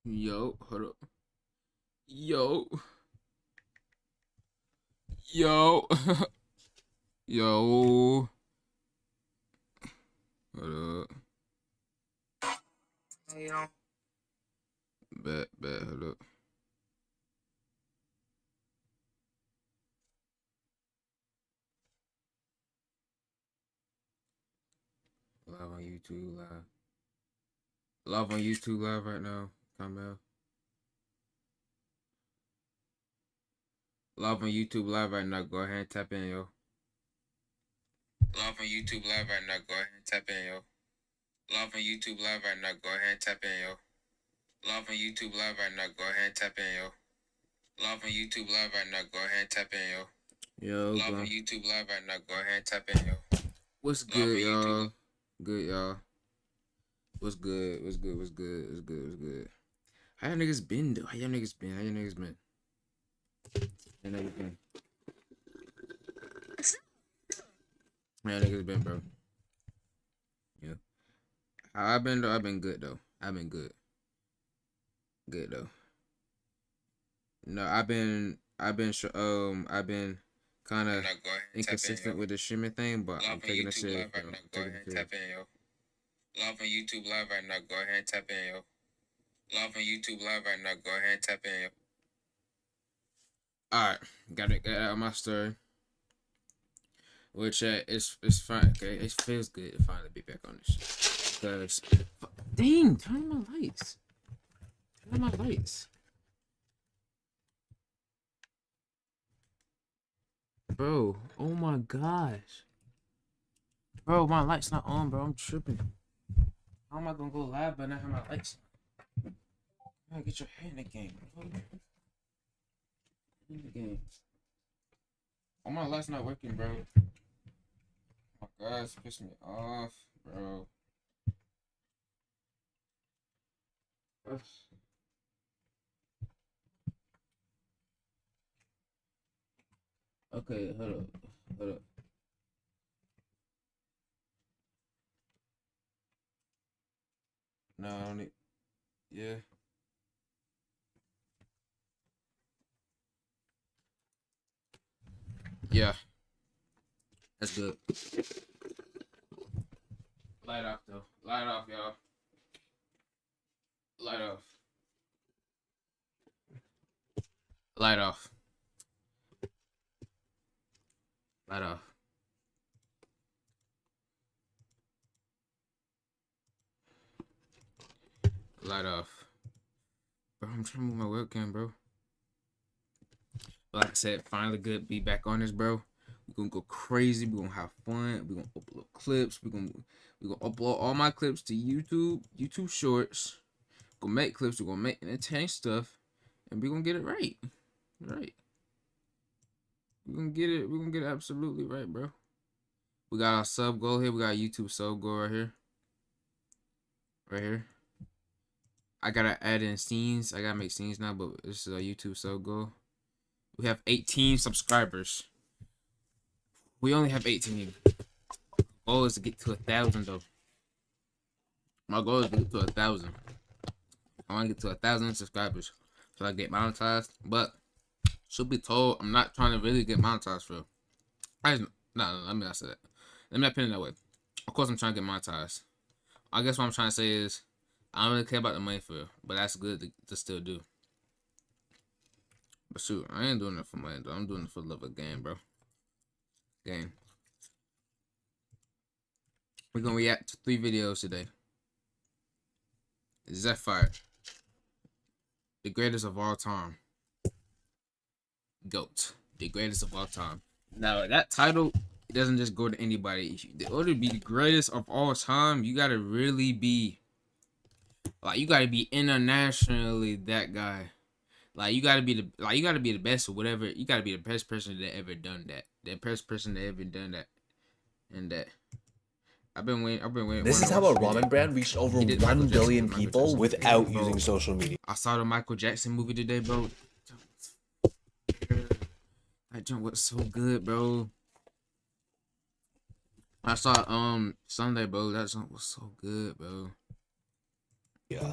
Yo, hold up. Yo, yo, yo. Hold up. Bet, hold up. Live on YouTube, live. Live on YouTube, live right now. Carmel. Live on YouTube, live right now. Go ahead and tap in, yo. Live on YouTube, live right now. Go ahead and tap in, yo. Live on YouTube, live right now. Go ahead and tap in, yo. Live on YouTube, live right now. Go ahead and tap in, yo. Live on YouTube, live right now. Go ahead and tap in, yo. Yo, live on YouTube, live right now. Go ahead and tap in, yo. What's good, y'all? Good, y'all. What's good? What's good? What's good? What's good? What's good? How y'all niggas been, though? How y'all niggas been? How y'all niggas been? How y'all niggas been? How y'all niggas been, bro? Yeah. How I been, though? I've been good, though. I've been good. Good, though. No, I've been kind of inconsistent with the streaming thing, but I'm taking it serious. Live right now. Go ahead and tap in, yo. Live on YouTube live right now. Go ahead and tap in, yo. Live on YouTube live right now. Go ahead and tap in, yo. Alright, got it out of my story. Which it's fine. Okay, it feels good to finally be back on this shit. Because dang, turn on my lights. Turn on my lights. Bro, oh my gosh. Bro, my light's not on, bro. I'm tripping. How am I gonna go live but not have my lights on? Get your head in the game, bro. In the game. Oh, my light's not working, bro. Oh my gosh, piss me off, bro. Ugh. Okay, hold up. Hold up. No, I don't need. Yeah. Yeah. That's good. Light off, though. Light off, y'all. Light off. Light off. Light off. Light off. Bro, I'm trying to move my webcam, bro. Like I said, finally good be back on this, bro. We're gonna go crazy. We're gonna have fun. We're gonna upload clips. We're gonna upload all my clips to YouTube Shorts. We're gonna make clips. We're gonna make entertaining stuff, and we're gonna get it right. Right. We're gonna get it. We're gonna get it absolutely right, bro. We got our sub goal here. We got YouTube sub goal right here. Right here. I gotta add in scenes. I gotta make scenes now, but this is a YouTube sub goal. We have 18 subscribers. We only have 18. Goal is to get to 1,000 though. My goal is to get to 1,000. I want to get to 1,000 subscribers so I get monetized. But should be told, I'm not trying to really get monetized for. Let me not say that. Let me not put it that way. Of course, I'm trying to get monetized. I guess what I'm trying to say is I don't really care about the money for, but that's good to still do. But shoot, I ain't doing it for money though. I'm doing it for the love of the game, bro. Game. We're gonna react to 3 videos today. Zephyr, the greatest of all time. GOAT, the greatest of all time. Now that title, it doesn't just go to anybody. In order to be the greatest of all time, you gotta really be like you gotta be internationally that guy. Like you gotta be the best or whatever. You gotta be the best person that ever done that. The best person that ever done that. And that. I've been waiting. This is how a ramen brand reached over 1 billion people without using social media. I saw the Michael Jackson movie today, bro. That jump was so good, bro. I saw Sunday, bro. That jump was so good, bro.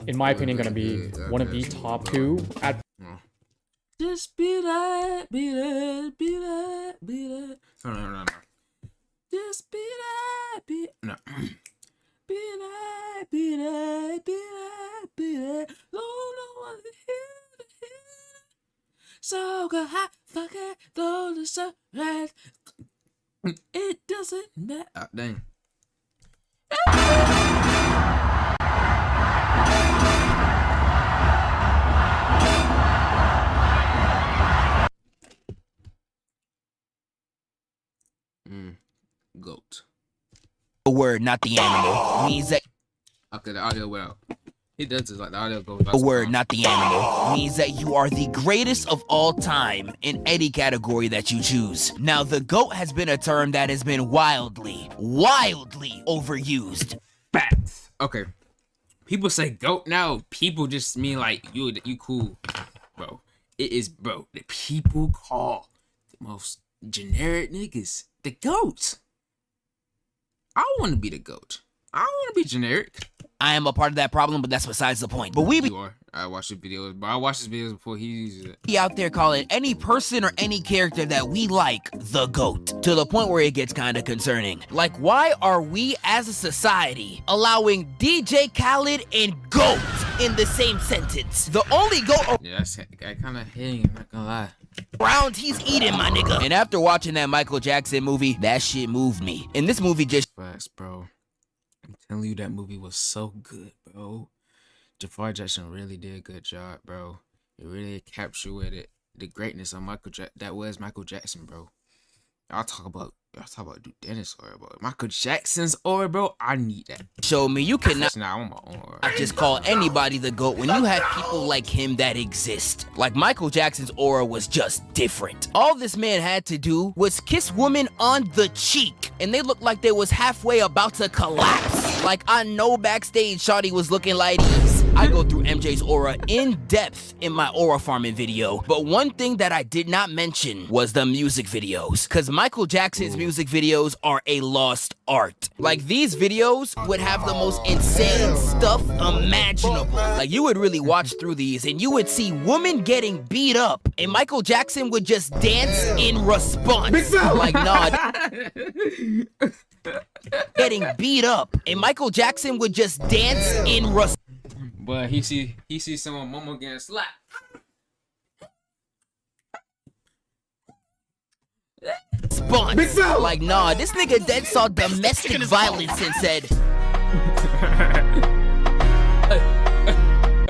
in my opinion, gonna be one of the top 2 at. Just be that, be that, be that, be that. No. Just be that, be no. Be that, be that, be that, be that. No one here. So go high, fuck it, though the sunrise. It doesn't matter. Oh, dang. Goat. A word, not the animal, means that. Okay, the audio went out. He does this like the audio goes out. A word, not the animal, means that you are the greatest of all time in any category that you choose. Now, the GOAT has been a term that has been wildly overused. Facts. Okay. People say GOAT now. People just mean like you cool, bro. It is, bro. The people call the most generic niggas the GOAT. I want to be the GOAT. I don't want to be generic. I am a part of that problem, but that's besides the point. But we be I watched the videos, but I watched his videos before he uses it. Out there calling any person or any character that we like the GOAT, to the point where it gets kind of concerning. Like, why are we as a society allowing DJ Khaled and GOAT in the same sentence? The only GOAT Yeah, I kind of hate him, not gonna lie. Around, he's eating, my nigga. And after watching that Michael Jackson movie, that shit moved me. And this movie just Facts, bro. I'm telling you, that movie was so good, bro. Jafar Jackson really did a good job, bro. It really captured the greatness of Michael that was Michael Jackson, bro. Y'all talk about Dude Dennis aura, bro. Michael Jackson's aura, bro. I need that. showed me you cannot Nah, I want my own aura. just call anybody the GOAT when you have people like him that exist. Like, Michael Jackson's aura was just different. All this man had to do was kiss women on the cheek, and they looked like they was halfway about to collapse. Like, I know backstage Shawty was looking like these. I go through MJ's aura in depth in my aura farming video, but one thing that I did not mention was the music videos, cause Michael Jackson's music videos are a lost art. Like, these videos would have the most insane stuff imaginable. Like, you would really watch through these and you would see women getting beat up, and Michael Jackson would just dance in response. Like, nah, getting beat up, and Michael Jackson would just dance in response. But he see someone mama getting slapped. Like, nah, this nigga dead saw domestic violence and said.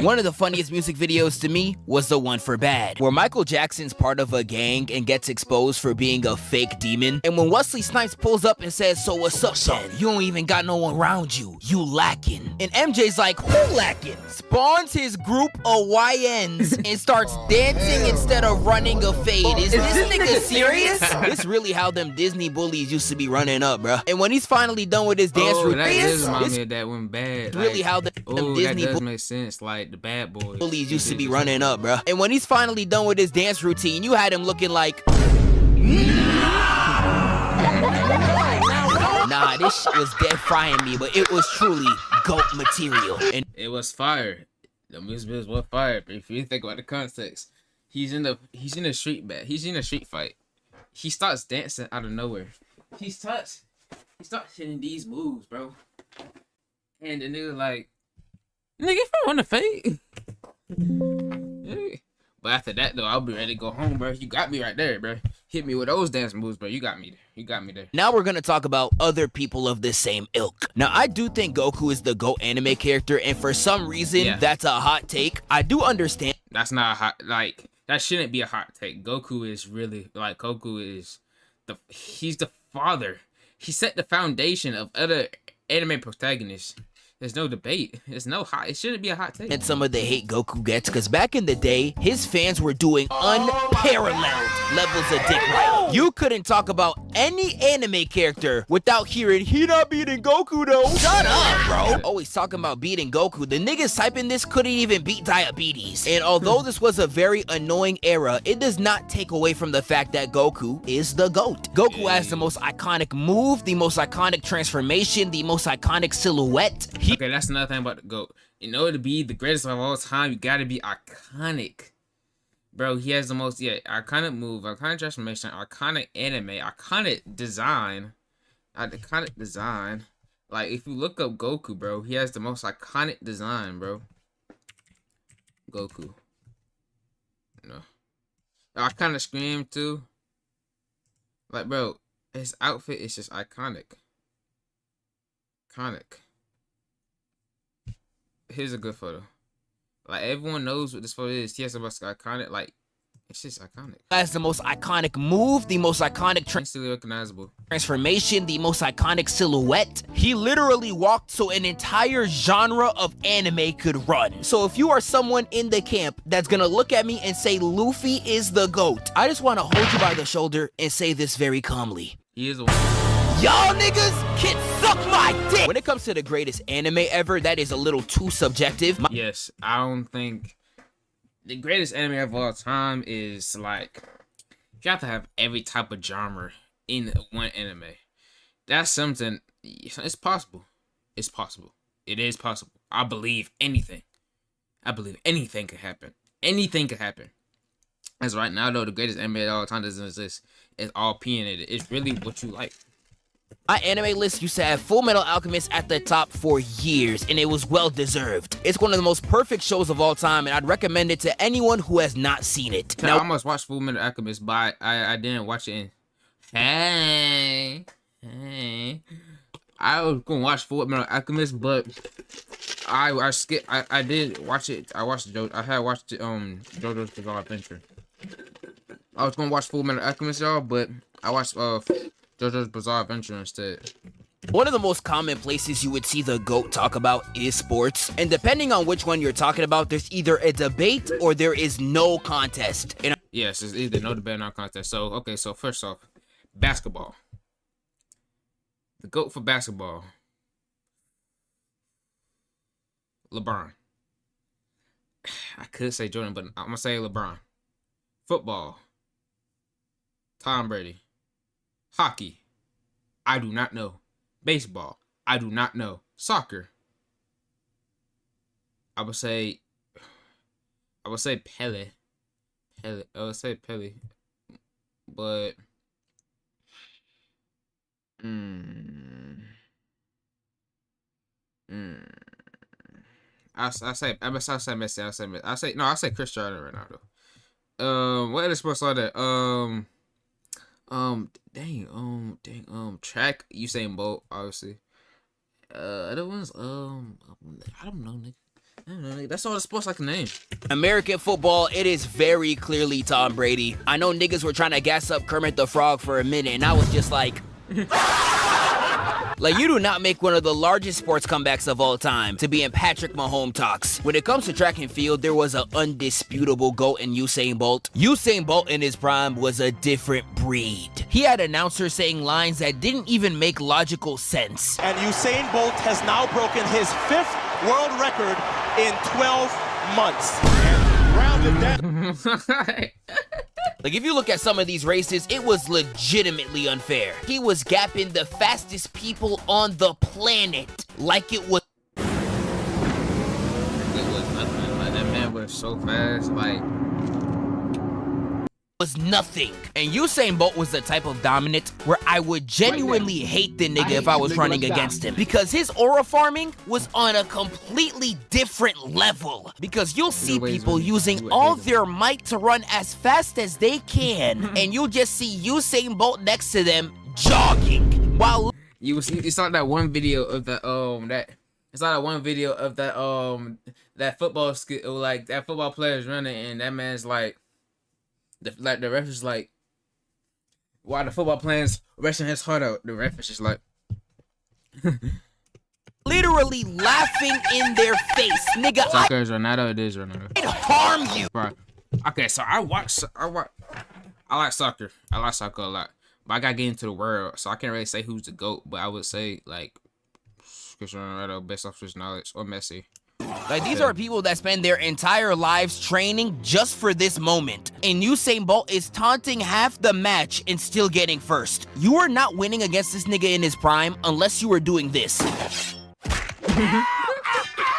One of the funniest music videos to me was the one for Bad, where Michael Jackson's part of a gang and gets exposed for being a fake demon. And when Wesley Snipes pulls up and says, "So what's up, then? You don't even got no one around you. You lacking." And MJ's like, "Who lacking?" Spawns his group of YNs and starts dancing instead of running a fade. Is this nigga serious? This really how them Disney bullies used to be running up, bruh. And when he's finally done with his dance routine, that does remind me of that one Bad. Really how them Disney that does make sense. Like the Bad Boys. bullies used to be running up, bruh. And when he's finally done with his dance routine, you had him looking like, nah, this shit was dead frying me, but it was truly GOAT material. And It was fire. The music videos was fire. But if you think about the context, he's in a street fight. He starts dancing out of nowhere. He starts hitting these moves, bro. And the nigga like, nigga, if I want to fade. But after that though, I'll be ready to go home, bro. You got me right there, bro. Hit me with those dance moves, bro. You got me there. You got me there. now we're gonna talk about other people of the same ilk. Now, I do think Goku is the GOAT anime character, and for some reason, that's a hot take. I do understand. That's not a hot, like, that shouldn't be a hot take. Goku is he's the father. He set the foundation of other anime protagonists. There's no debate. It shouldn't be a hot take. And some of the hate Goku gets, because back in the day, his fans were doing unparalleled levels of dick riding. You couldn't talk about any anime character without hearing, "He not beating Goku though." Shut up, bro. Always talking about beating Goku. The niggas typing this couldn't even beat diabetes. And although this was a very annoying era, it does not take away from the fact that Goku is the GOAT. Goku has the most iconic move, the most iconic transformation, the most iconic silhouette. Okay, that's another thing about the GOAT. In order to be the greatest of all time, you gotta be iconic. Bro, he has the most, iconic move, iconic transformation, iconic anime, iconic design. Iconic design. Like, if you look up Goku, bro, he has the most iconic design, bro. Goku. You know. I kind of scream, too. Like, bro, his outfit is just iconic. Iconic. Here's a good photo. Like, everyone knows what this photo is. He has the most iconic, like, it's just iconic. Has the most iconic move, the most iconic instantly recognizable transformation, the most iconic silhouette. He literally walked so an entire genre of anime could run. So if you are someone in the camp that's gonna look at me and say Luffy is the GOAT, I just wanna hold you by the shoulder and say this very calmly. He is the one. Y'all niggas can suck my dick! When it comes to the greatest anime ever, that is a little too subjective. Yes, I don't think the greatest anime of all time is like, you have to have every type of genre in one anime. That's something, it's possible. It's possible. It is possible. I believe anything. I believe anything could happen. Anything could happen. As right now, though, the greatest anime of all time doesn't exist. It's all opinionated. It's really what you like. My anime list used to have Full Metal Alchemist at the top for years, and it was well deserved. It's one of the most perfect shows of all time, and I'd recommend it to anyone who has not seen it. Now, I almost watched Full Metal Alchemist, but I didn't watch it in... Hey. I was gonna watch Full Metal Alchemist, but I skipped. I did watch it. I watched I had watched JoJo's Bizarre Adventure. I was gonna watch Full Metal Alchemist, y'all, but I watched JoJo's Bizarre Adventure instead. One of the most common places you would see the GOAT talk about is sports. And depending on which one you're talking about, there's either a debate or there is no contest. And yes, it's either no debate or no contest. So, okay, so first off, basketball. The GOAT for basketball. LeBron. I could say Jordan, but I'm going to say LeBron. Football. Tom Brady. Hockey. I do not know. Baseball. I do not know. Soccer. I would say Pele. I would say Pele. But I say Messi. I say Cristiano Ronaldo. What other sports are there? Track, Usain Bolt, obviously. Other ones, I don't know, nigga. That's all the sports I can name. American football, it is very clearly Tom Brady. I know niggas were trying to gas up Kermit the Frog for a minute, and I was just like... Like, you do not make one of the largest sports comebacks of all time to be in Patrick Mahomes talks. When it comes to track and field, there was an undisputable GOAT in Usain Bolt. Usain Bolt in his prime was a different breed. He had announcers saying lines that didn't even make logical sense. And Usain Bolt has now broken his 5th world record in 12 months. And rounded down. Like, if you look at some of these races, it was legitimately unfair. He was gapping the fastest people on the planet like it was... It was nothing. Like, that man was so fast, like... was nothing. And Usain Bolt was the type of dominant where I would genuinely hate the nigga if I was running against him, because his aura farming was on a completely different level. Because you'll see people using all their might to run as fast as they can, and you'll just see Usain Bolt next to them jogging while you saw that one video of that that football skill, like that football player's running and that man's like the ref is like, while the football player's resting his heart out, the ref is just like literally laughing in their face, nigga. Soccer is Ronaldo. It is Ronaldo. I'd harm you. Right. Okay, so I like soccer. I like soccer a lot, But I gotta get into the world, so I can't really say who's the GOAT. But I would say like Cristiano Ronaldo, based off his knowledge, or Messi. Like, these are people that spend their entire lives training just for this moment. And Usain Bolt is taunting half the match and still getting first. You are not winning against this nigga in his prime unless you were doing this.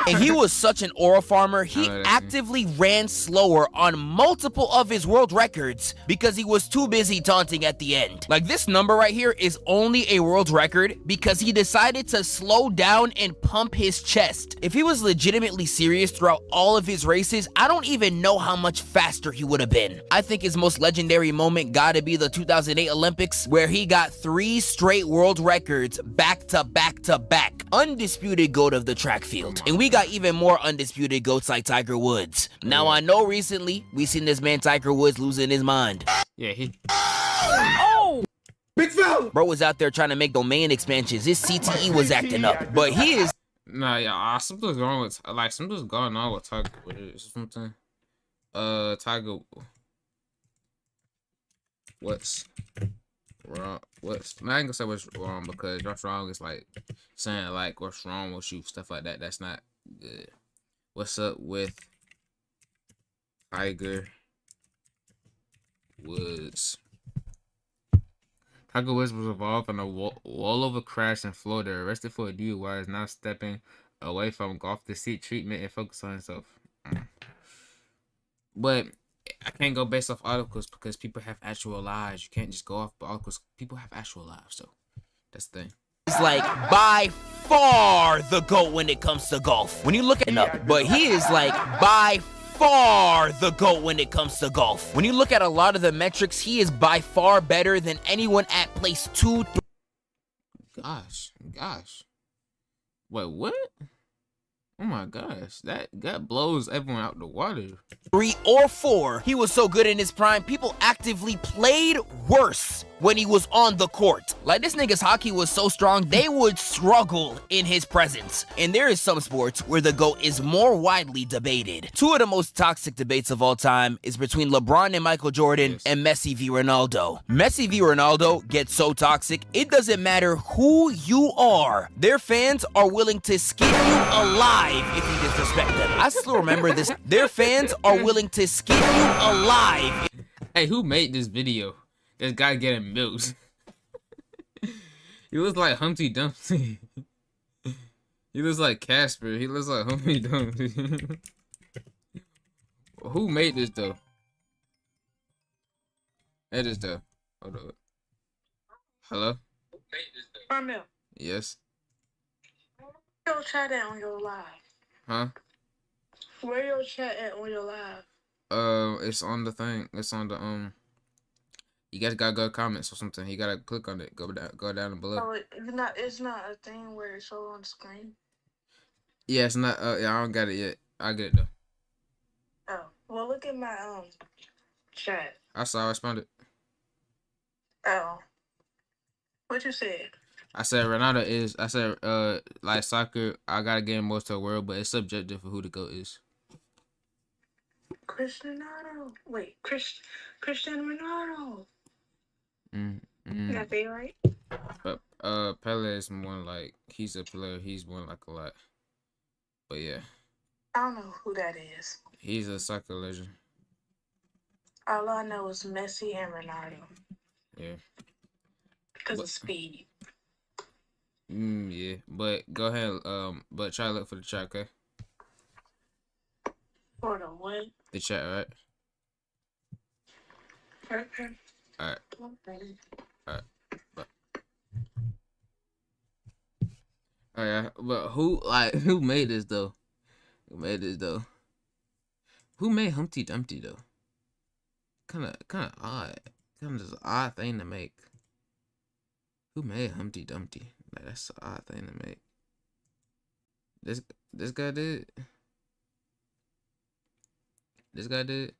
And he was such an aura farmer, he actively ran slower on multiple of his world records because he was too busy taunting at the end. Like, this number right here is only a world record because he decided to slow down and pump his chest. If he was legitimately serious throughout all of his races, I don't even know how much faster he would have been. I think his most legendary moment gotta be the 2008 Olympics, where he got 3 straight world records back to back to back. Undisputed GOAT of the track field. And we got even more undisputed GOATs like Tiger Woods. Now, I know recently we seen this man Tiger Woods losing his mind. Yeah, he. Oh! Big foul! Bro was out there trying to make domain expansions. His CTE was acting up. But he is. Nah, yeah, something's wrong with something's going on with Tiger Woods. Something. Tiger. What's wrong? I ain't gonna say what's wrong, because what's wrong is like saying like what's wrong with you, stuff like that. That's not good. What's up with Tiger Woods? Tiger Woods was involved in a rollover crash in Florida, arrested for a DUI, is now stepping away from golf to seek treatment and focus on himself. But I can't go based off articles because people have actual lives. You can't just go off articles. People have actual lives, so that's the thing. It's like by far the GOAT when it comes to golf. When you look it up, but he is like by far the GOAT when it comes to golf. When you look at a lot of the metrics, he is by far better than anyone at place 2, 3. Gosh. Wait, what? Oh my gosh, that blows everyone out the water. 3 or 4, he was so good in his prime, people actively played worse when he was on the court. Like, this nigga's hockey was so strong, they would struggle in his presence. And there is some sports where the GOAT is more widely debated. 2 of the most toxic debates of all time is between LeBron and Michael Jordan, and Messi v. Ronaldo. Messi v. Ronaldo gets so toxic, it doesn't matter who you are. Their fans are willing to skin you alive if you disrespect them. I still remember this. Their fans are willing to skin you alive. Hey, who made this video? This guy getting milked. He looks like Humpty Dumpty. He looks like Casper. He looks like Humpty Dumpty. Who made this though? It is though. Hold on. Hello? Who made this though? Carmel. Yes. Where your chat at on your live? Huh? Where your chat at on your live? It's on the thing. It's on the You guys gotta go to comments or something. You gotta click on it. Go down below. Oh, it's not a thing where it's show on the screen. Yeah, it's not. Yeah, I don't got it yet. I get it though. Oh, well, look at my chat. I saw. I responded. Oh, what you said? I said Ronaldo is. I said like soccer. I gotta get him most to the world, but it's subjective for who the GOAT is. Cristiano. Wait, Cristiano Ronaldo. Did I say it right? But Pele is more like he's a player. He's more like a lot. But yeah. I don't know who that is. He's a soccer legend. All I know is Messi and Ronaldo. Yeah. Because of speed. Yeah. But go ahead. But try to look for the chat, okay? For the what? The chat, right? Okay. Alright. Alright. Alright, but who made this though? Who made this though? Who made Humpty Dumpty though? Kinda odd. Kinda just an odd thing to make. Who made Humpty Dumpty? Like, that's an odd thing to make. This guy did. This guy did.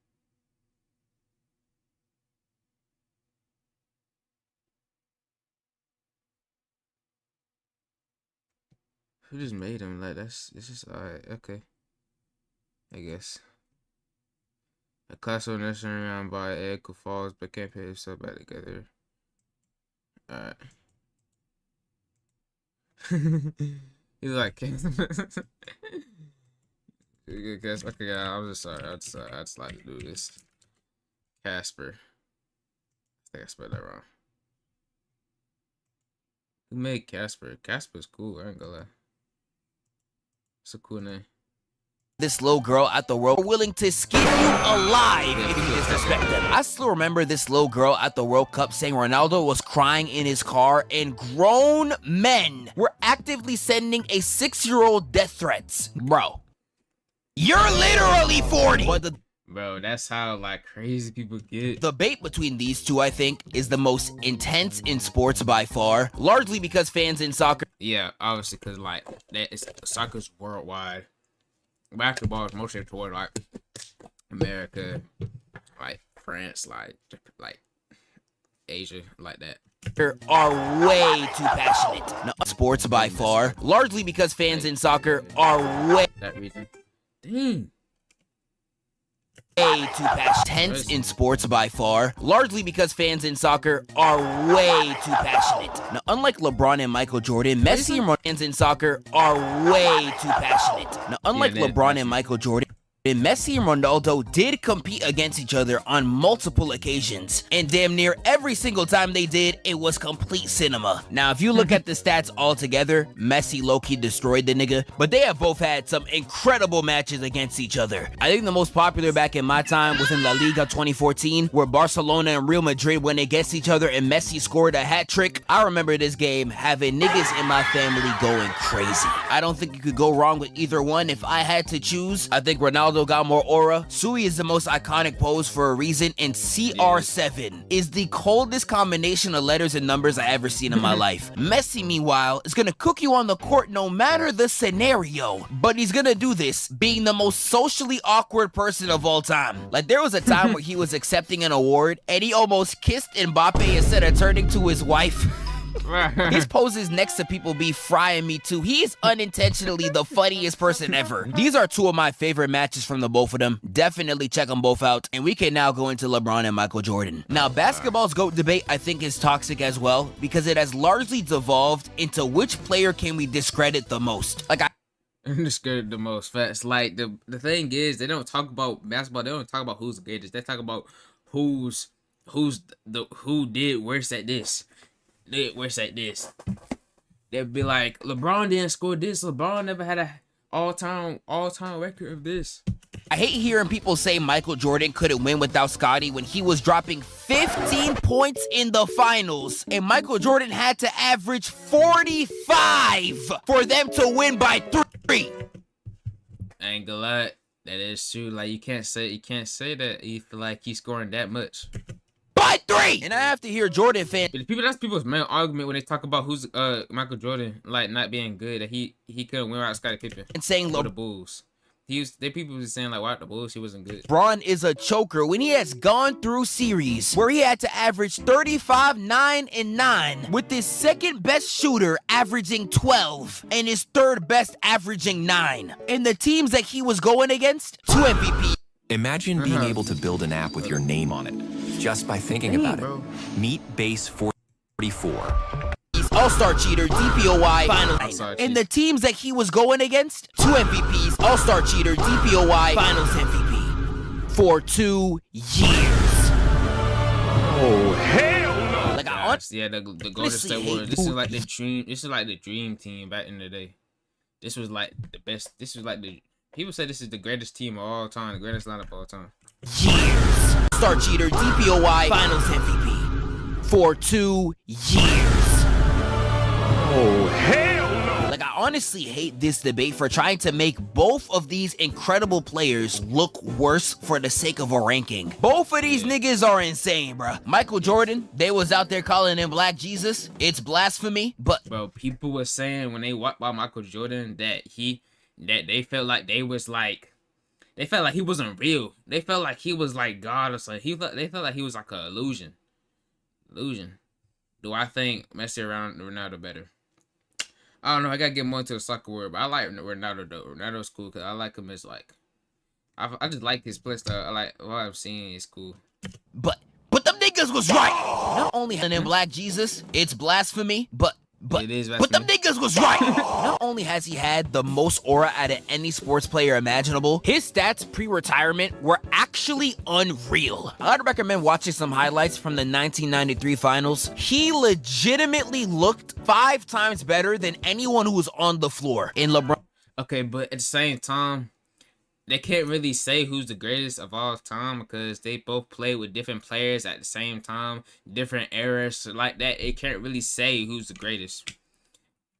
Who just made him? Like, it's just alright. Okay. I guess. A classical nursery rhyme by Ed Falls, but can't put himself back together. Alright. He's like, okay, I'm just sorry. I just like to do this. Casper. I think I spelled that wrong. Who made Casper? Casper's cool. I ain't gonna lie. It's a cool name. This little girl at the World willing to skin you alive if you disrespect them. I still remember this little girl at the World Cup saying Ronaldo was crying in his car and grown men were actively sending a 6-year-old death threats. Bro, you're literally 40. But Bro, that's how like crazy people get. the debate between these two, I think, is the most intense in sports by far, largely because fans in soccer. Yeah, obviously, because like soccer's worldwide. Basketball is mostly toward like America, like France, like Asia, like that. Are way too passionate. No, sports by far, largely because fans in soccer are way That reason. Dang. too passionate. Tense in sports by far, largely because fans in soccer are way too passionate. Now, unlike LeBron and Michael Jordan, Messi and fans in soccer are way too passionate. Now, unlike LeBron and Michael Jordan, Messi and Ronaldo did compete against each other on multiple occasions, and damn near every single time they did, it was complete cinema. Now, if you look at the stats all together, Messi low-key destroyed the nigga, but they have both had some incredible matches against each other. I think the most popular back in my time was in La Liga 2014, where Barcelona and Real Madrid went against each other and Messi scored a hat trick. I remember this game having niggas in my family going crazy. I don't think you could go wrong with either one. If I had to choose, I think Ronaldo got more aura. Sui is the most iconic pose for a reason, and CR7 is the coldest combination of letters and numbers I ever seen in my life. Messi, meanwhile, is gonna cook you on the court no matter the scenario, but he's gonna do this being the most socially awkward person of all time. Like, there was a time where he was accepting an award and he almost kissed Mbappe instead of turning to his wife. His poses next to people be frying me too. He is unintentionally the funniest person ever. These are two of my favorite matches from the both of them. Definitely check them both out. And we can now go into LeBron and Michael Jordan. Now, basketball's GOAT debate I think is toxic as well, because it has largely devolved into which player can we discredit the most. Like, Discredit the most facts. Like the thing is, they don't talk about basketball. They don't talk about who's the greatest. They talk about who did worse at this. Where's at this? They'd be like, LeBron didn't score this. LeBron never had a all-time record of this. I hate hearing people say Michael Jordan couldn't win without Scottie when he was dropping 15 points in the finals, and Michael Jordan had to average 45 for them to win by 3. I ain't gonna lie, that is true. Like you can't say that you feel like he's scoring that much. By 3! And I have to hear Jordan fans. That's people's main argument when they talk about who's Michael Jordan like not being good, that he couldn't win without Scottie Pippen. And saying the Bulls. People were saying like, why the Bulls he wasn't good. LeBron is a choker when he has gone through series where he had to average 35, 9, and 9, with his second best shooter averaging 12 and his third best averaging 9. And the teams that he was going against, 2 MVP. Imagine being able to build an app with your name on it, just by thinking about it. Meet Base 44. All-Star cheater, DPOY, finals. And the teams that he was going against, 2 MVPs, All-Star cheater, DPOY, finals MVP. For 2 years. Oh, hell no! Like, yeah, the Golden State Warriors. This is like the dream. This is like the dream team back in the day. This was like the best. This was like the people say this is the greatest team of all time, the greatest lineup of all time. Years. Star cheater, DPOY, finals MVP. For 2 years. Oh, hell no! Like, I honestly hate this debate for trying to make both of these incredible players look worse for the sake of a ranking. Both of these niggas are insane, bruh. Michael Jordan, they was out there calling him Black Jesus. It's blasphemy, but... Bro, people were saying when they walked by Michael Jordan that they felt like they felt like he wasn't real. They felt like he was like God or something. They felt like he was like an illusion. Do I think Messi around Ronaldo better? I don't know. I gotta get more into the soccer world, but I like Ronaldo though. Ronaldo's cool because I like him as like, I just like his play style. I like what I'm seeing is cool. But them niggas was right. Not only in Black Jesus, it's blasphemy, but It is them blasphemy. niggas was right. Not only has he had the most aura out of any sports player imaginable, his stats pre-retirement were actually unreal. I'd recommend watching some highlights from the 1993 finals. He legitimately looked 5 times better than anyone who was on the floor. In LeBron. Okay, but at the same time, they can't really say who's the greatest of all time because they both play with different players at the same time, different eras, so like that. It can't really say who's the greatest.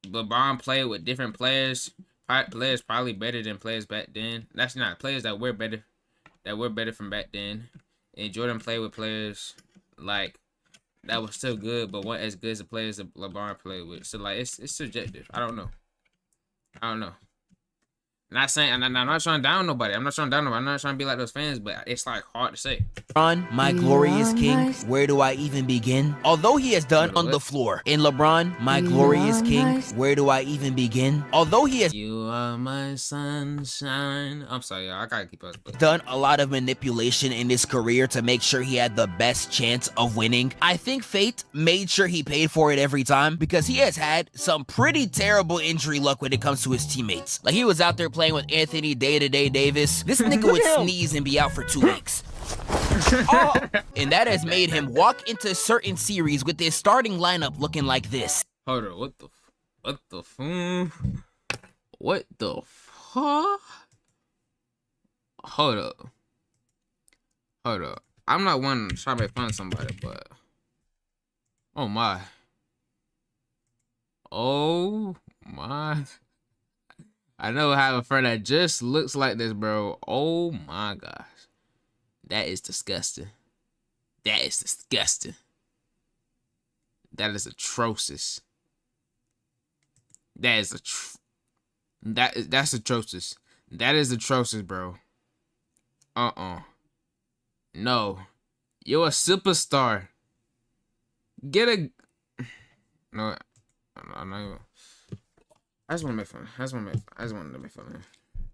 LeBron played with different players. Players probably better than players back then. That's not players that were better. That were better from back then. And Jordan played with players like that was still good, but weren't as good as the players that LeBron played with. So like it's subjective. I don't know. Not saying, I'm not trying to down nobody. I'm not trying to be like those fans, but it's like hard to say. LeBron, my glorious king, where do I even begin? Although he has done on the floor. In LeBron, my glorious king, where do I even begin? Although he has You are my sunshine. I'm sorry, y'all. I gotta keep up. done a lot of manipulation in his career to make sure he had the best chance of winning, I think fate made sure he paid for it every time because he has had some pretty terrible injury luck when it comes to his teammates. Like he was out there playing with Anthony Day-to-Day Davis. This nigga would sneeze and be out for 2 weeks. And that has made him walk into certain series with his starting lineup looking like this. Hold on, what the fuck? Hold up. I'm not one to try to make fun of somebody, but oh my. I know I have a friend that just looks like this, bro. Oh my gosh. That is disgusting. That is atrocious. That's atrocious. That is atrocious, bro. No. You're a superstar. Get a no. I'm not even. I just want to make fun. I just want to make fun of him.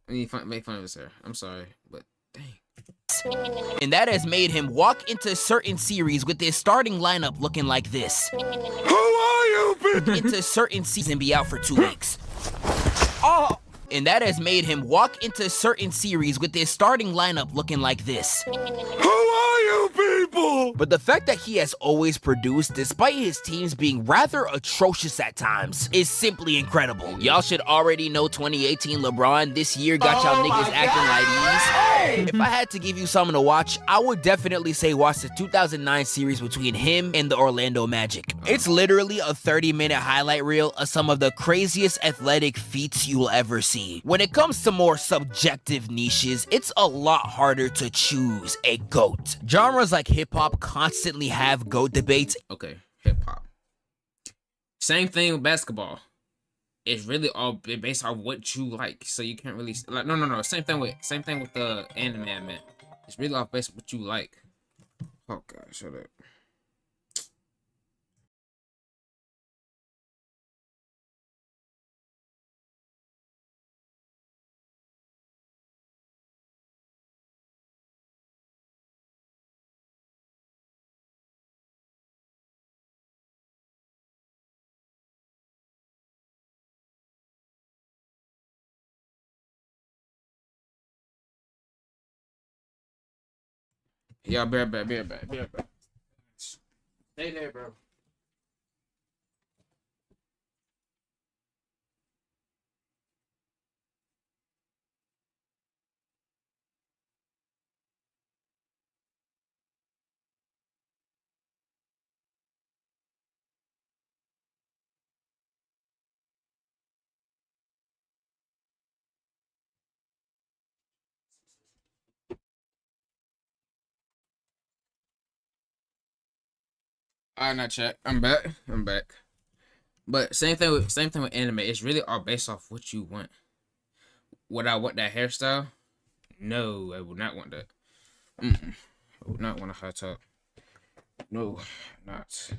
I mean, make fun of his hair. I'm sorry, but dang. And that has made him walk into certain series with his starting lineup looking like this. Who are you, bitch? Into certain seasons and be out for 2 weeks. And that has made him walk into certain series with his starting lineup looking like this. Who are you people? But the fact that he has always produced despite his teams being rather atrocious at times is simply incredible. Y'all should already know 2018 LeBron this year got y'all niggas acting like these. If I had to give you something to watch, I would definitely say watch the 2009 series between him and the Orlando Magic. It's literally a 30-minute highlight reel of some of the craziest athletic feats you will ever see. When it comes to more subjective niches, it's a lot harder to choose a GOAT. Genres like hip-hop constantly have GOAT debates. Okay, hip-hop. Same thing with basketball. It's really all based on what you like, so you can't really like. No. Same thing with the anime, man. It's really all based on what you like. Oh God, shut up. Yeah, be right back. Stay there, bro. Alright, not check. I'm back. But same thing with anime. It's really all based off what you want. Would I want that hairstyle? No, I would not want that. I would not want a high top. No, not.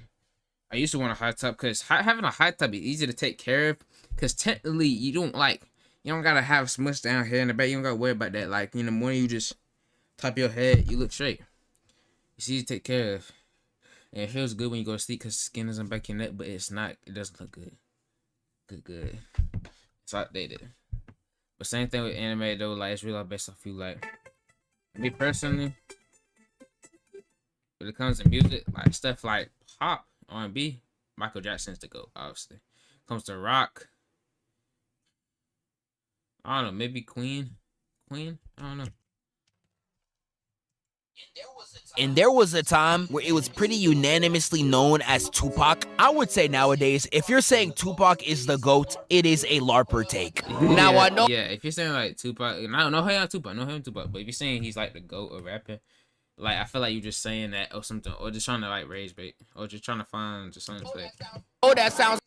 I used to want a high top because having a high top is easy to take care of. Because technically, you don't gotta have smush down here in the back. You don't gotta worry about that. Like in the morning, you just top your head, you look straight. It's easy to take care of. And it feels good when you go to sleep because skin isn't back your neck, but it's not. It doesn't look good. Good. It's outdated. But same thing with anime though. Like it's really based off you. Like me personally, when it comes to music, like stuff like pop, R&B, Michael Jackson's the GOAT. Obviously, comes to rock. I don't know. Maybe Queen. I don't know. And there was a time where it was pretty unanimously known as Tupac. I would say nowadays, if you're saying Tupac is the GOAT, it is a LARPer take. Now I know. Yeah, if you're saying like Tupac, and I don't know him Tupac, but if you're saying he's like the GOAT of rapping, like I feel like you're just saying that or something, or just trying to like rage bait, or just trying to find just something to say. Oh, that sounds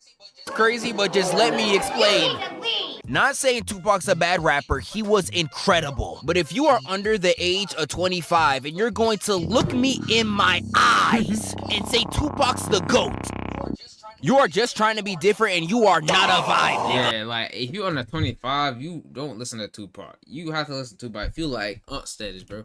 crazy, but just let me explain. Not saying Tupac's a bad rapper, he was incredible. But if you are under the age of 25 and you're going to look me in my eyes and say Tupac's the GOAT, you are just trying to be different and you are not a vibe, nigga. Yeah, like if you're under 25, you don't listen to Tupac. You have to listen to Tupac. Feel like status, bro.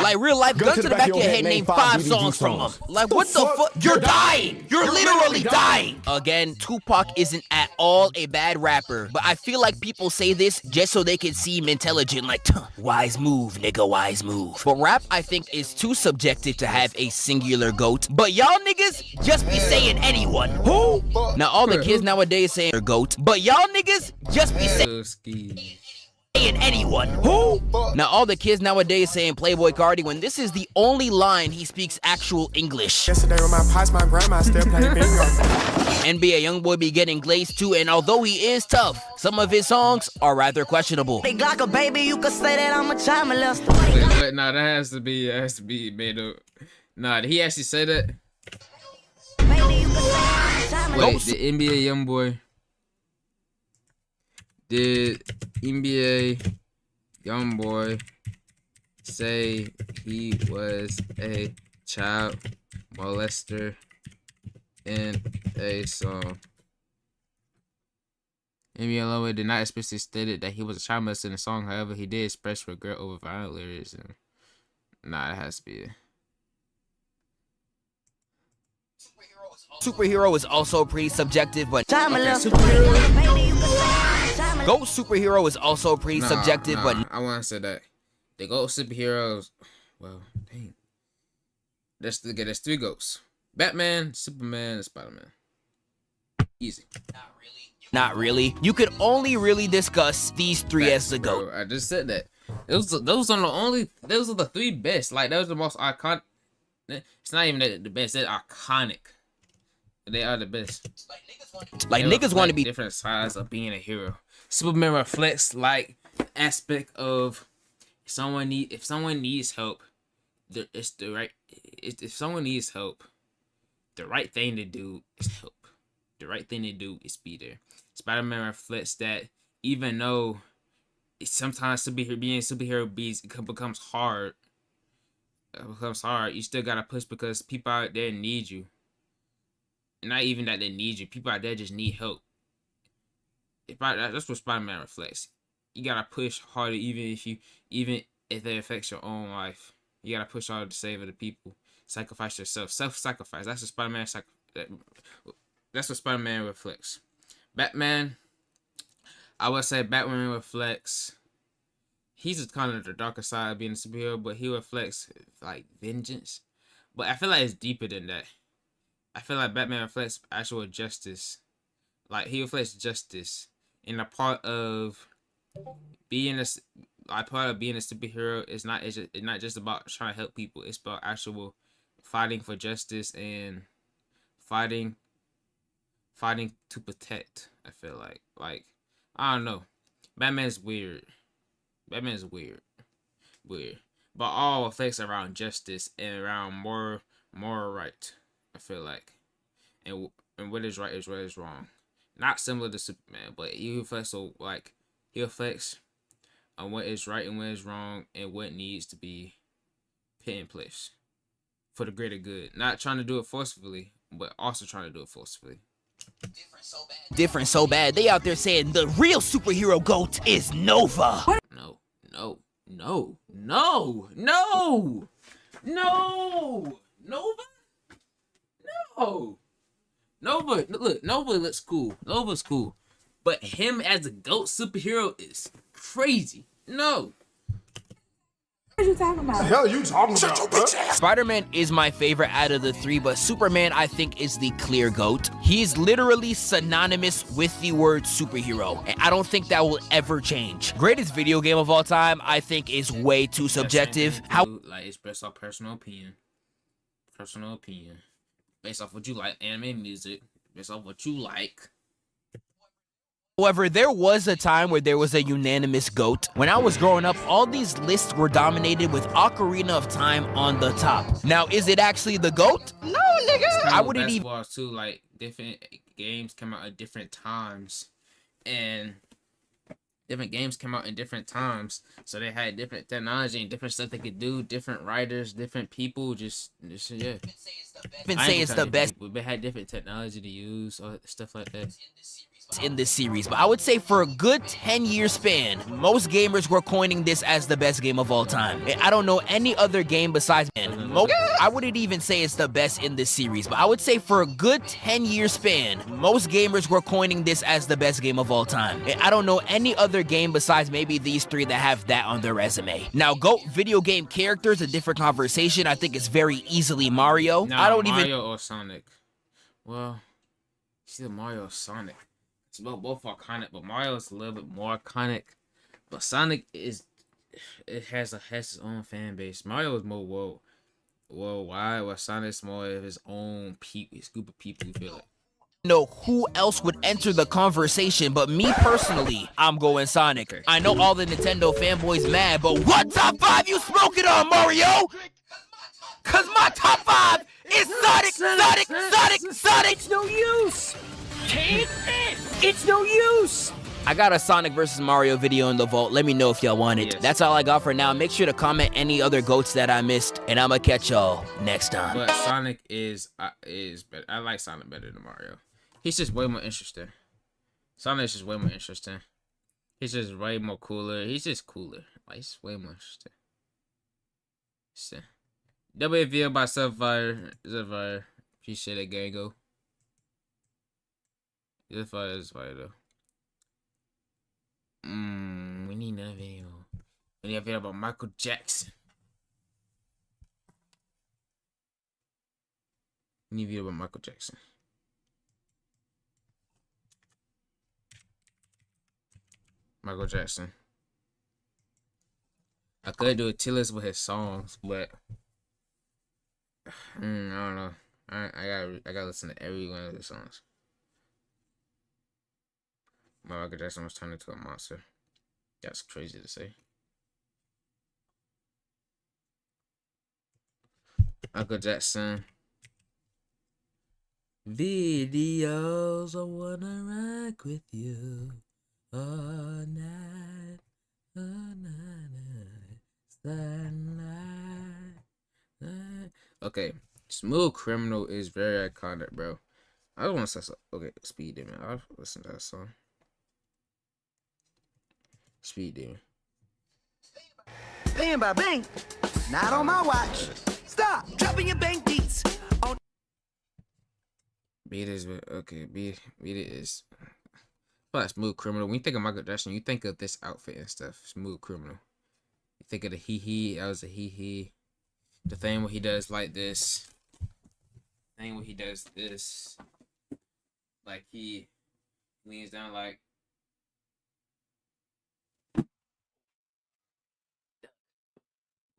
Like real life, gun to the back of your head, name 5 songs from him. Like what the fuck? You're dying. You're literally dying. Again, Tupac isn't at all a bad rapper, but I feel like people say this just so they can seem intelligent, like, wise move, nigga, wise move. But rap, I think, is too subjective to have a singular GOAT. But y'all niggas just be saying anyone. Who? Now all the kids nowadays saying they're GOAT, but y'all niggas just be saying anyone. Who? Now all the kids nowadays saying Playboy Cardi when this is the only line he speaks actual English. Yesterday with my pops, my grandma still playing bingo. NBA YoungBoy be getting glazed too, and although he is tough, some of his songs are rather questionable. Big like a baby, you could say that I'm a child molester. Wait, nah, that has to be made up. Nah, did he actually say that? Wait, the NBA YoungBoy. Did NBA YoungBoy say he was a child molester in a song? NBA YoungBoy did not explicitly state that he was a child molester in the song. However, he did express regret over violent lyrics. And nah, it has to be it. Superhero is also pretty subjective, but Child molester. Ghost superhero is also pretty subjective, but I want to say that the ghost superheroes. Well, dang. There's 3 ghosts: Batman, Superman, and Spider-Man. Easy. not really. You could only really discuss these 3 as the GOAT. I just said that. Those are the 3 best. Like those are the most iconic. It's not even the best. They're iconic. They are the best. Like niggas want to be different sides of being a hero. Superman reflects like aspect of if someone needs help, if someone needs help, the right thing to do is help. The right thing to do is be there. Spider-Man reflects that even though sometimes being superhero becomes hard. You still gotta push because people out there need you. Not even that they need you. People out there just need help. That's what Spider-Man reflects. You gotta push harder, even if it affects your own life. You gotta push harder to save other people. Sacrifice yourself. Self-sacrifice. That's what Spider-Man reflects. Batman. I would say Batman reflects. He's just kind of the darker side of being a superhero, but he reflects like vengeance. But I feel like it's deeper than that. I feel like Batman reflects actual justice. Like he reflects justice. And a part of being a superhero is not just about trying to help people. It's about actual fighting for justice and fighting to protect. I feel like I don't know. Batman's weird. But all affects around justice and around moral right. I feel like, and what is right is what is wrong. Not similar to Superman, but he reflects on what is right and what is wrong and what needs to be put in place for the greater good. Not trying to do it forcefully, but also trying to do it forcefully. Different so bad. They out there saying the real superhero GOAT is Nova. No. Nova? No. Nova, look, Nova looks cool. Nova's cool. But him as a GOAT superhero is crazy. No. What are you talking about? The hell are you talking about, bro? Spider-Man is my favorite out of the three, but Superman, I think, is the clear GOAT. He is literally synonymous with the word superhero, and I don't think that will ever change. Greatest video game of all time, I think, is way too subjective. Like, it's based off personal opinion. Personal opinion. Based off what you like, anime, music. Based off what you like. However, there was a time where there was a unanimous GOAT. When I was growing up, all these lists were dominated with Ocarina of Time on the top. Now, is it actually the GOAT? No, nigga! I wouldn't even... too, like, different games come out at different times. And different games come out in different times. So they had different technology and different stuff they could do. Different writers, different people, just yeah. Even say it's the best. They had different technology to use, or stuff like that. In this series, but I would say for a good 10-year span, most gamers were coining this as the best game of all time. I don't know any other game besides I wouldn't even say it's the best in this series, but I would say for a good 10-year span, most gamers were coining this as the best game of all time. I don't know any other game besides maybe these three that have that on their resume. Now, GOAT video game characters, a different conversation. I think it's very easily Mario. Nah, I don't Mario or Sonic. Well, it's either Mario or Sonic. Both are iconic, but Mario is a little bit more iconic. But Sonic has his own fan base. Mario is more worldwide, while Sonic's more of his own his group of people who feel it. Know who else would enter the conversation, but me personally, I'm going Sonic. I know all the Nintendo fanboys mad, but what top 5 you smoking on, Mario? Cause my top 5 is Sonic. It's no use. Kid, it's no use. I got a Sonic vs. Mario video in the vault. Let me know if y'all want it. Yes. That's all I got for now. Make sure to comment any other GOATs that I missed, and I'ma catch y'all next time. But Sonic is better. I like Sonic better than Mario. He's just way more interesting. Sonic's just way more interesting. He's just way more cooler. He's just cooler. Like, he's way more interesting. So, WVO by Sub Boii. Appreciate it, Gango. This fire is fire though. We need another video. We need a video about Michael Jackson. We need a video about Michael Jackson. Michael Jackson. I could do a tier list with his songs, but I don't know. I gotta listen to every one of his songs. Michael Jackson was turned into a monster. That's crazy to say. Michael Jackson. Videos, I wanna rock with you all night, sunlight. Okay, Smooth Criminal is very iconic, bro. I don't want to say so. Okay, Speed Demon. I'll listen to that song. Speed Demon. Bang by bang. Not on my watch. Stop dropping your bank beats. Beat is okay. Beat it is. But Smooth Criminal. When you think of Michael Jackson, you think of this outfit and stuff. Smooth Criminal. You think of the hee. That was a hee. The thing where he does like this. The thing where he does this. Like he leans down like.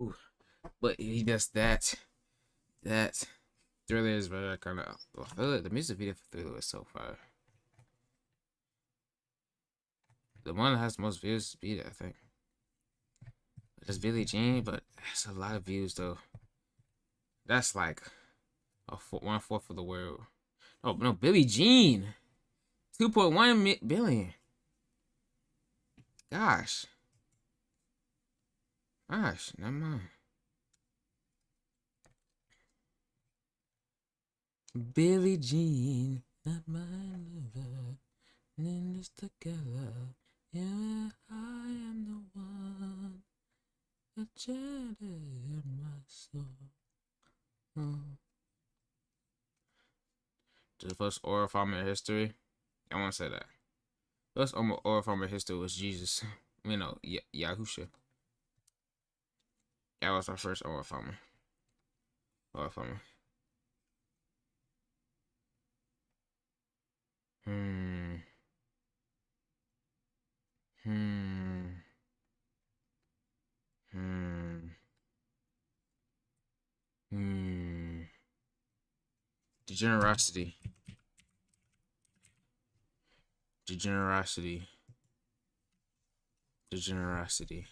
Ooh. But he does that. Thriller is very kind of. I feel like the music video for Thriller is so fire. The one that has the most views is Beat It, I think. It's Billie Jean, but that's a lot of views though. That's like 1/4 of the world. Oh no, Billie Jean, 2.1 billion. Gosh, never mind. Billie Jean, not my lover. In this together, yeah, I am the one that shattered my soul. The first oil farmer in history. I want to say that. First oil farmer in history was Jesus. You know, Yahusha. That was our first oil farmer. Oil farmer. Degenerosity. Degenerosity. Degenerosity.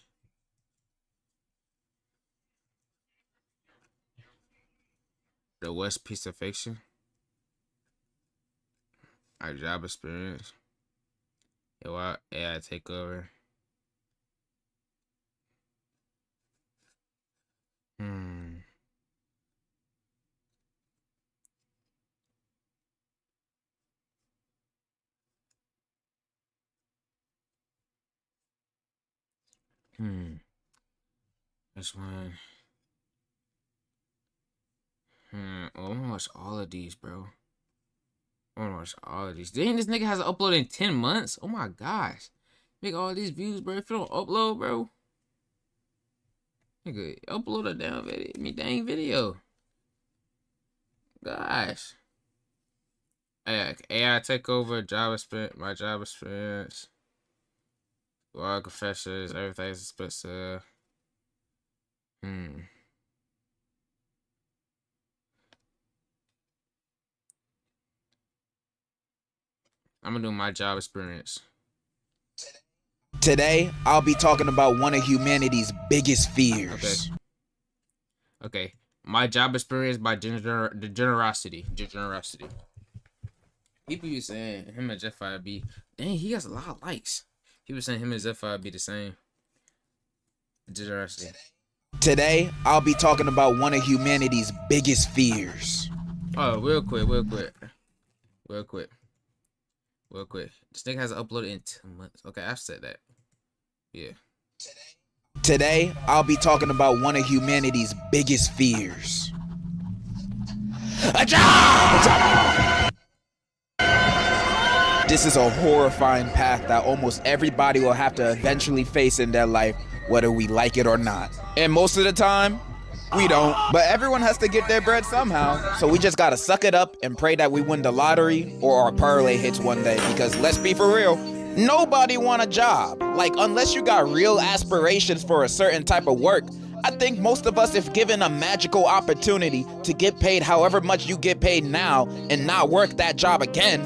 The West piece of fiction. Our job experience. AI takeover. This one. I wanna watch all of these, bro. I wanna watch all of these. Dang, this nigga has to upload in 10 months? Oh my gosh. Make all these views, bro. If you don't upload, bro. Nigga, upload a damn video. Dang video. Gosh. AI takeover, job experience, my job experience. Wild confessions, everything's expensive. I'm gonna do my job experience. Today, I'll be talking about one of humanity's biggest fears. Okay. My job experience by generosity. People be saying him and Jeff be, dang, he has a lot of likes. People saying him and Jeff be the same. Generosity. Today, I'll be talking about one of humanity's biggest fears. Oh, real quick. This nigga has uploaded in 2 months. Okay, I've said that. Yeah. Today, I'll be talking about one of humanity's biggest fears. A job! This is a horrifying path that almost everybody will have to eventually face in their life, whether we like it or not. And most of the time, we don't. But everyone has to get their bread somehow. So we just gotta suck it up and pray that we win the lottery or our parlay hits one day. Because let's be for real, nobody want a job. Like, unless you got real aspirations for a certain type of work, I think most of us, if given a magical opportunity to get paid however much you get paid now and not work that job again,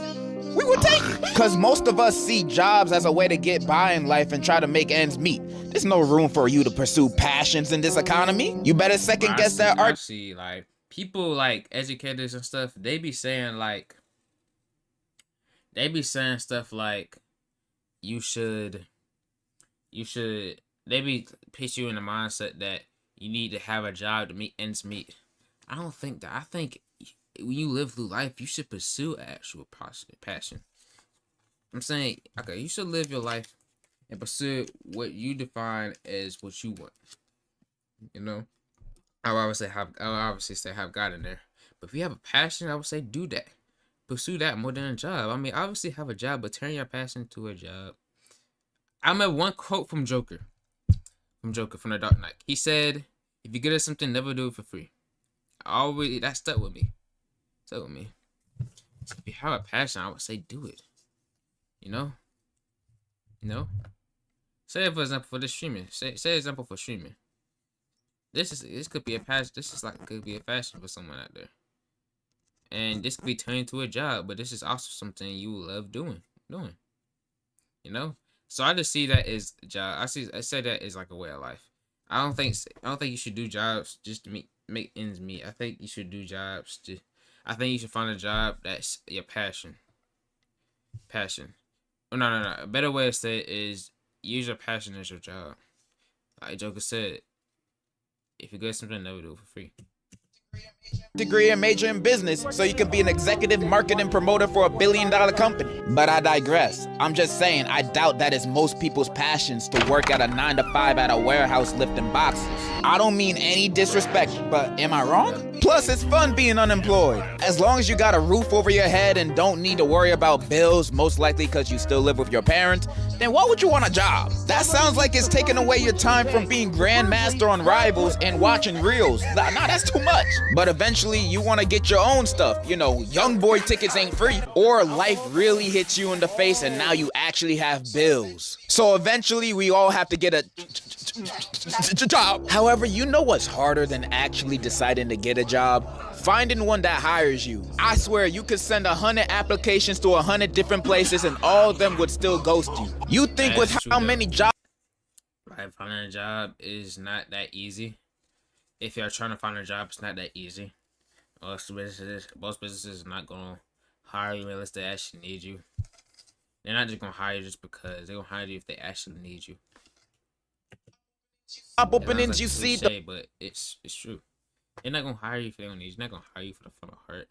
we would take it. Because most of us see jobs as a way to get by in life and try to make ends meet. There's no room for you to pursue passions in this economy. You better second guess that art. I see, like, people, like, educators and stuff, they be saying stuff like, you should, they be pitch you in the mindset that you need to have a job to meet ends meet. I don't think that. I think when you live through life, you should pursue actual passion. I'm saying, okay, you should live your life and pursue what you define as what you want. You know, I would obviously say have God in there. But if you have a passion, I would say do that. Pursue that more than a job. I mean, obviously have a job, but turn your passion to a job. I remember one quote from Joker. From The Dark Knight. He said, if you're good at something, never do it for free. That stuck with me. So if you have a passion, I would say do it. You know? Say for example for this streaming. Say example for streaming. This could be a passion. Could be a passion for someone out there. And this could be turned into a job, but this is also something you love doing. You know? So I just see that as a job. I say that as like a way of life. I don't think you should do jobs just to make ends meet. I think you should do jobs I think you should find a job that's your passion. Oh, no. A better way to say it is use your passion as your job. Like Joker said, if you're good at something, never do it for free. degree and major in business so you can be an executive marketing promoter for a billion-dollar company. But I digress. I'm just saying, I doubt that is most people's passions to work at a 9-to-5 at a warehouse lifting boxes. I don't mean any disrespect, but am I wrong? Plus, it's fun being unemployed. As long as you got a roof over your head and don't need to worry about bills, most likely because you still live with your parents, then why would you want a job? That sounds like it's taking away your time from being grandmaster on Rivals and watching reels. Nah, that's too much. But eventually, you want to get your own stuff. You know, young boy tickets ain't free. Or life really hits you in the face and now you actually have bills. So eventually, we all have to get a job. However, you know what's harder than actually deciding to get a job? Finding one that hires you. I swear you could send 100 applications to 100 different places and all of them would still ghost you. You think with how many jobs? Like, finding a job is not that easy. If you're trying to find a job, it's not that easy. Most businesses are not gonna hire you unless they actually need you. They're not just gonna hire you just because. They're gonna hire you if they actually need you. Job openings you see, but it's true. They're not gonna hire you if they don't need you. They're not gonna hire you for the fun of heart.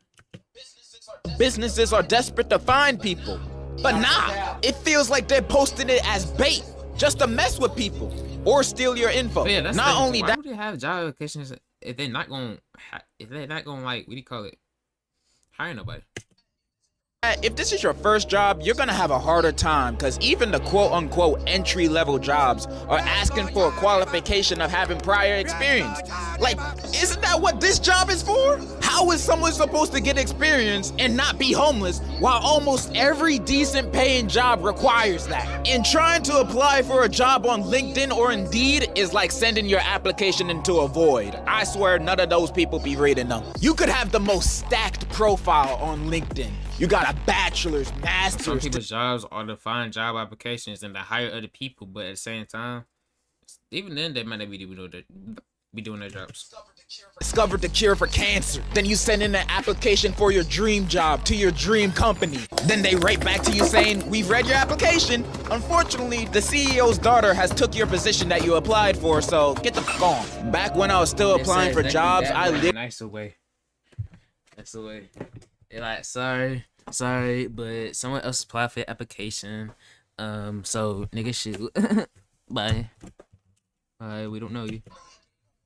Businesses are desperate to find people, but nah, it feels like they're posting it as bait, just to mess with people or steal your info. But yeah, that's not only why that. Would they have job applications if they're not gonna like, what do you call it, hire nobody? If this is your first job, you're gonna have a harder time because even the quote-unquote entry-level jobs are asking for a qualification of having prior experience. Like, isn't that what this job is for? How is someone supposed to get experience and not be homeless while almost every decent paying job requires that? And trying to apply for a job on LinkedIn or Indeed is like sending your application into a void. I swear none of those people be reading them. You could have the most stacked profile on LinkedIn. You got a bachelor's, master's. Some people's jobs are to find job applications and to hire other people, but at the same time, even then they might not be doing their jobs. Discovered the cure for cancer. Then you send in an application for your dream job to your dream company. Then they write back to you saying, "We've read your application. Unfortunately, the CEO's daughter has took your position that you applied for, so get the fuck on." Back when I was still applying for jobs, I lived. Nice away. That's the way. They're like, sorry, but someone else applied for your application. So nigga, shoot. Bye. We don't know you.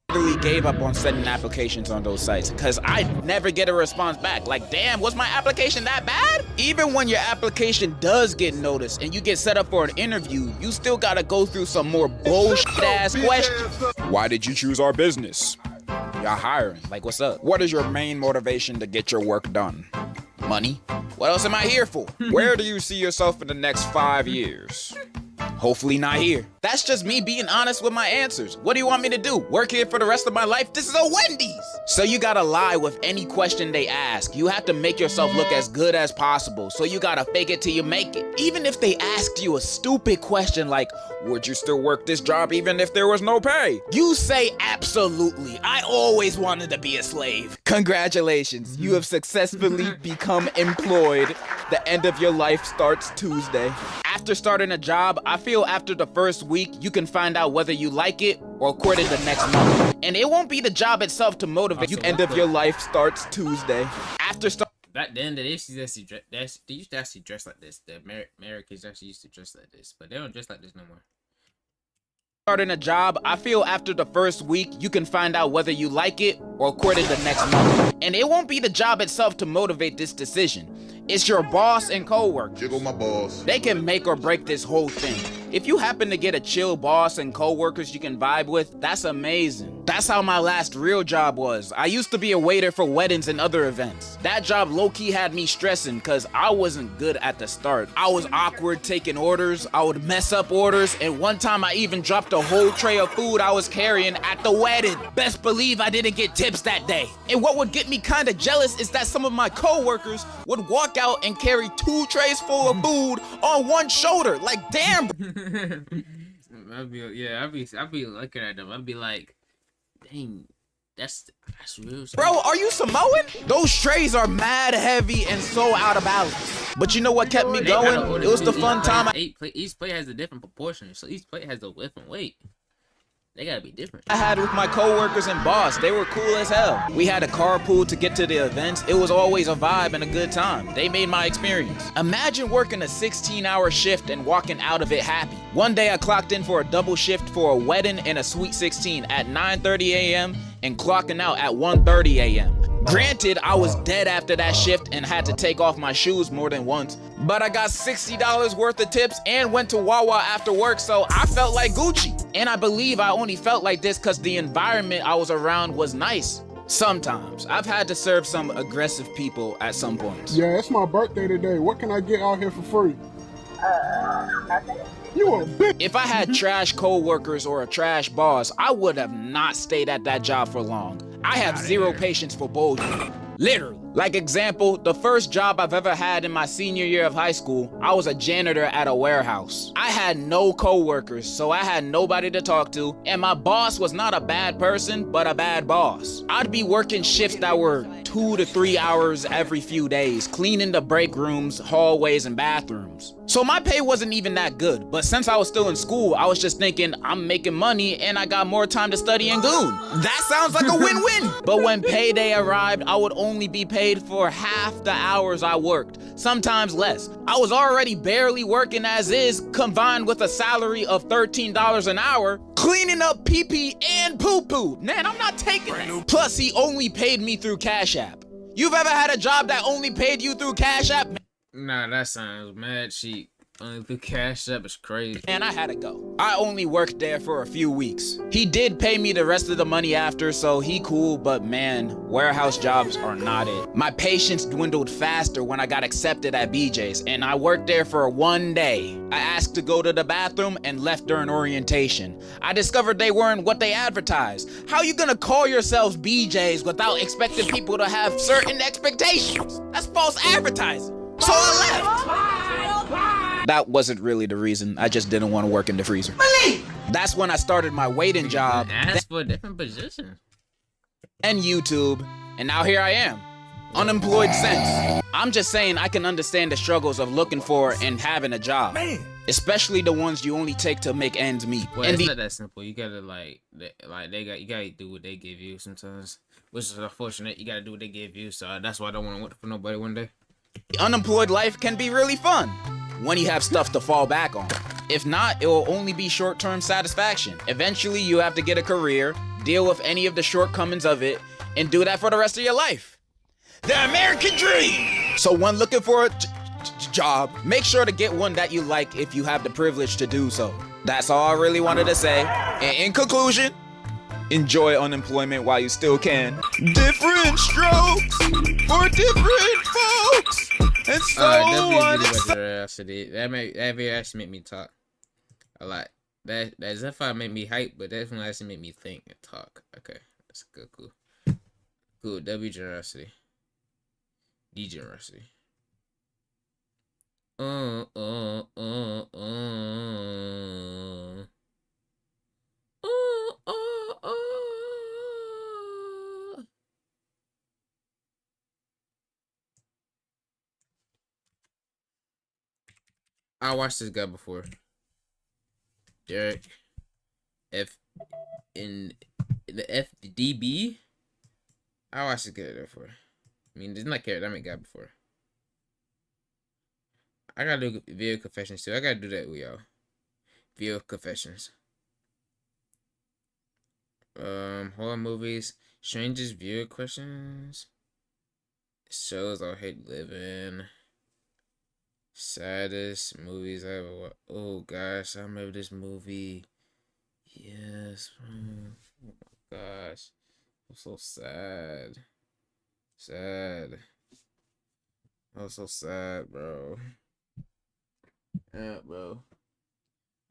Literally gave up on sending applications on those sites because I never get a response back. Like, damn, was my application that bad? Even when your application does get noticed and you get set up for an interview, you still gotta go through some more bullshit ass questions. Why did you choose our business? Y'all hiring. Like, what's up? What is your main motivation to get your work done? Money? What else am I here for? Where do you see yourself in the next 5 years? Hopefully not here. That's just me being honest with my answers. What do you want me to do? Work here for the rest of my life? This is a Wendy's! So you gotta lie with any question they ask. You have to make yourself look as good as possible. So you gotta fake it till you make it. Even if they asked you a stupid question like, would you still work this job even if there was no pay? You say absolutely. I always wanted to be a slave. Congratulations, you have successfully become employed. The end of your life starts Tuesday. After starting a job, I feel after the first week, you can find out whether you like it or quit it the next month. And it won't be the job itself to motivate you. End of your life starts Tuesday. After back then, they used to actually dress like this. The Americans actually used to dress like this, but they don't dress like this no more. Starting a job, I feel after the first week, you can find out whether you like it or quit it the next month. And it won't be the job itself to motivate this decision. It's your boss and co-workers. Jiggle my boss. They can make or break this whole thing. If you happen to get a chill boss and co-workers you can vibe with, that's amazing. That's how my last real job was. I used to be a waiter for weddings and other events. That job low-key had me stressing because I wasn't good at the start. I was awkward taking orders, I would mess up orders, and one time I even dropped a whole tray of food I was carrying at the wedding. Best believe I didn't get tips that day. And what would get me kinda jealous is that some of my co-workers would walk out and carry 2 trays full of food on one shoulder. Like, damn. I'd be looking at them. I'd be like, dang, that's real. Bro, are you Samoan? Those trays are mad heavy and so out of balance. But you know what kept me going? It was the fun time. Each plate has a different proportion, so each plate has a different weight. They gotta be different. I had with my coworkers and boss. They were cool as hell. We had a carpool to get to the events. It was always a vibe and a good time. They made my experience. Imagine working a 16-hour shift and walking out of it happy. One day I clocked in for a double shift for a wedding and a sweet 16 at 9:30 a.m. and clocking out at 1:30 a.m. Granted, I was dead after that shift and had to take off my shoes more than once, but I got $60 worth of tips and went to Wawa after work, so I felt like Gucci. And I believe I only felt like this because the environment I was around was nice. Sometimes. I've had to serve some aggressive people at some points. Yeah, it's my birthday today. What can I get out here for free? You a bitch. If I had trash co-workers or a trash boss, I would have not stayed at that job for long. I have zero patience for bullshit. Literally. Like example, the first job I've ever had in my senior year of high school, I was a janitor at a warehouse. I had no co-workers, so I had nobody to talk to, and my boss was not a bad person, but a bad boss. I'd be working shifts that were 2 to 3 hours every few days, cleaning the break rooms, hallways, and bathrooms. So my pay wasn't even that good, but since I was still in school, I was just thinking, I'm making money and I got more time to study and goon. That sounds like a win-win. But when payday arrived, I would only be paid for half the hours I worked, sometimes less. I was already barely working as is, combined with a salary of $13 an hour, cleaning up pee-pee and poo-poo. Man, I'm not taking it. Plus, he only paid me through Cash App. You've ever had a job that only paid you through Cash App? Nah, that sounds mad cheap. Only through Cash App is crazy. And I had to go. I only worked there for a few weeks. He did pay me the rest of the money after, so he cool, but man, warehouse jobs are not it. My patience dwindled faster when I got accepted at BJ's, and I worked there for 1 day. I asked to go to the bathroom and left during orientation. I discovered they weren't what they advertised. How you gonna call yourselves BJ's without expecting people to have certain expectations? That's false advertising. So I left. That wasn't really the reason. I just didn't want to work in the freezer. That's when I started my waiting job. Ask for a different position. And YouTube. And now here I am. Unemployed since. I'm just saying I can understand the struggles of looking for and having a job. Man. Especially the ones you only take to make ends meet. Well, and it's not that simple. You gotta you gotta do what they give you sometimes. Which is unfortunate. You gotta do what they give you. So that's why I don't want to work for nobody one day. Unemployed life can be really fun when you have stuff to fall back on. If not, it will only be short-term satisfaction. Eventually, you have to get a career, deal with any of the shortcomings of it, and do that for the rest of your life. The American dream! So when looking for a job, make sure to get one that you like if you have the privilege to do so. That's all I really wanted to say. And in conclusion, enjoy unemployment while you still can. Different strokes for different folks. And so on. That video actually made me talk a lot. That Zephyr made me hype, but that one actually made me think and talk. Okay, that's good, cool. W generosity, D generosity. I watched this guy before. Derek F in the FDB. I watched this guy before. I mean, there's not character. I met guy before. I gotta do video confessions too. I gotta do that with y'all. Video confessions. Horror movies, strangest viewer questions, shows I hate living. Saddest movies I ever watched. Oh gosh, I remember this movie. Yes. Oh my gosh. I'm so sad. I'm so sad, bro. Yeah, bro.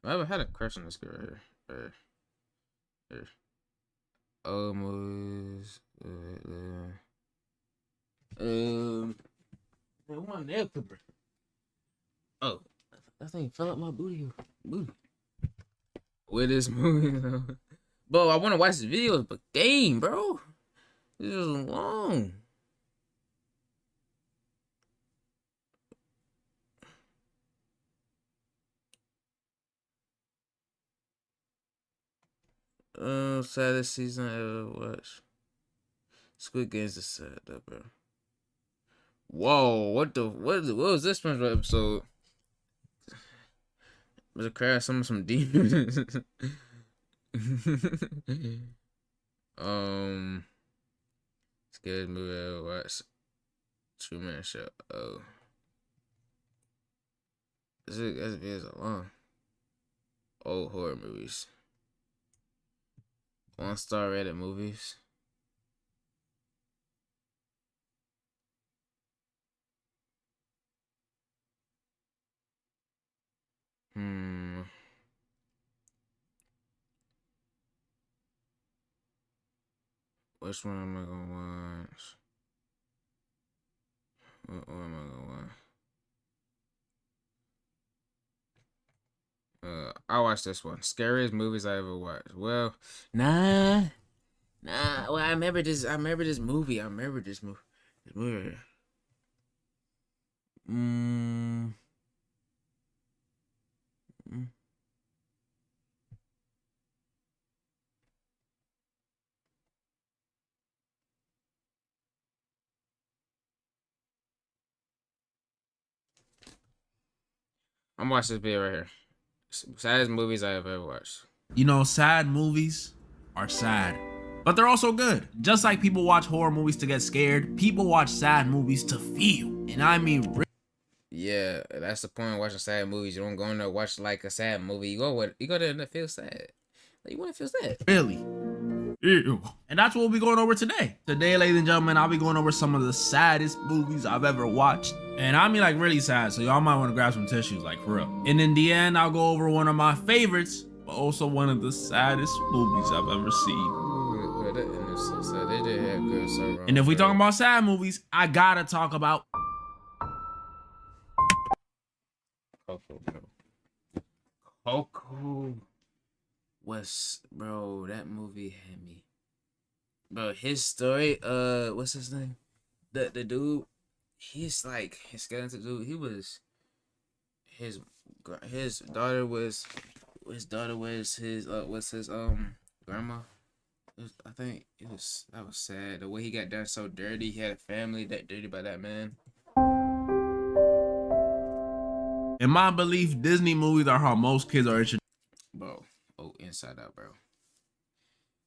I ever had a crush on this girl here. Oh, movies. One nail clipper. Oh, that thing fell up my booty. With this movie, though. Bro, I want to watch the videos, but dang, bro. This is long. Saddest season I ever watched. Squid Games is sad though, bro. Whoa, what was this SpongeBob episode? Was it crash some demons? Scary movie I ever watched. Two-Man Show. Oh. This is a long. Old horror movies. 1-star rated movies. Which one am I gonna watch? What am I gonna watch? I watched this one. Scariest movies I ever watched. Well, nah. Well, I remember this movie. This movie. I'm watching this video right here. Saddest movies I have ever watched. You know, sad movies are sad, but they're also good. Just like people watch horror movies to get scared, people watch sad movies to feel. And I mean, yeah, that's the point of watching sad movies. You don't go in there watch like a sad movie. You go there and feel sad. Like, you want to feel sad. Really. Ew. And that's what we'll be going over today. Today, ladies and gentlemen, I'll be going over some of the saddest movies I've ever watched. And I mean like really sad, so y'all might want to grab some tissues, like for real. And in the end, I'll go over one of my favorites, but also one of the saddest movies I've ever seen. And if we talking about sad movies, I gotta talk about Coco was, bro, that movie had me. Bro, his story, what's his name? The dude, he's like, his skeleton dude, he was, his daughter was his grandma. I think that was sad. The way he got done so dirty, he had a family that dirty by that man. In my belief, Disney movies are how most kids are introduced. Bro, Inside Out, bro.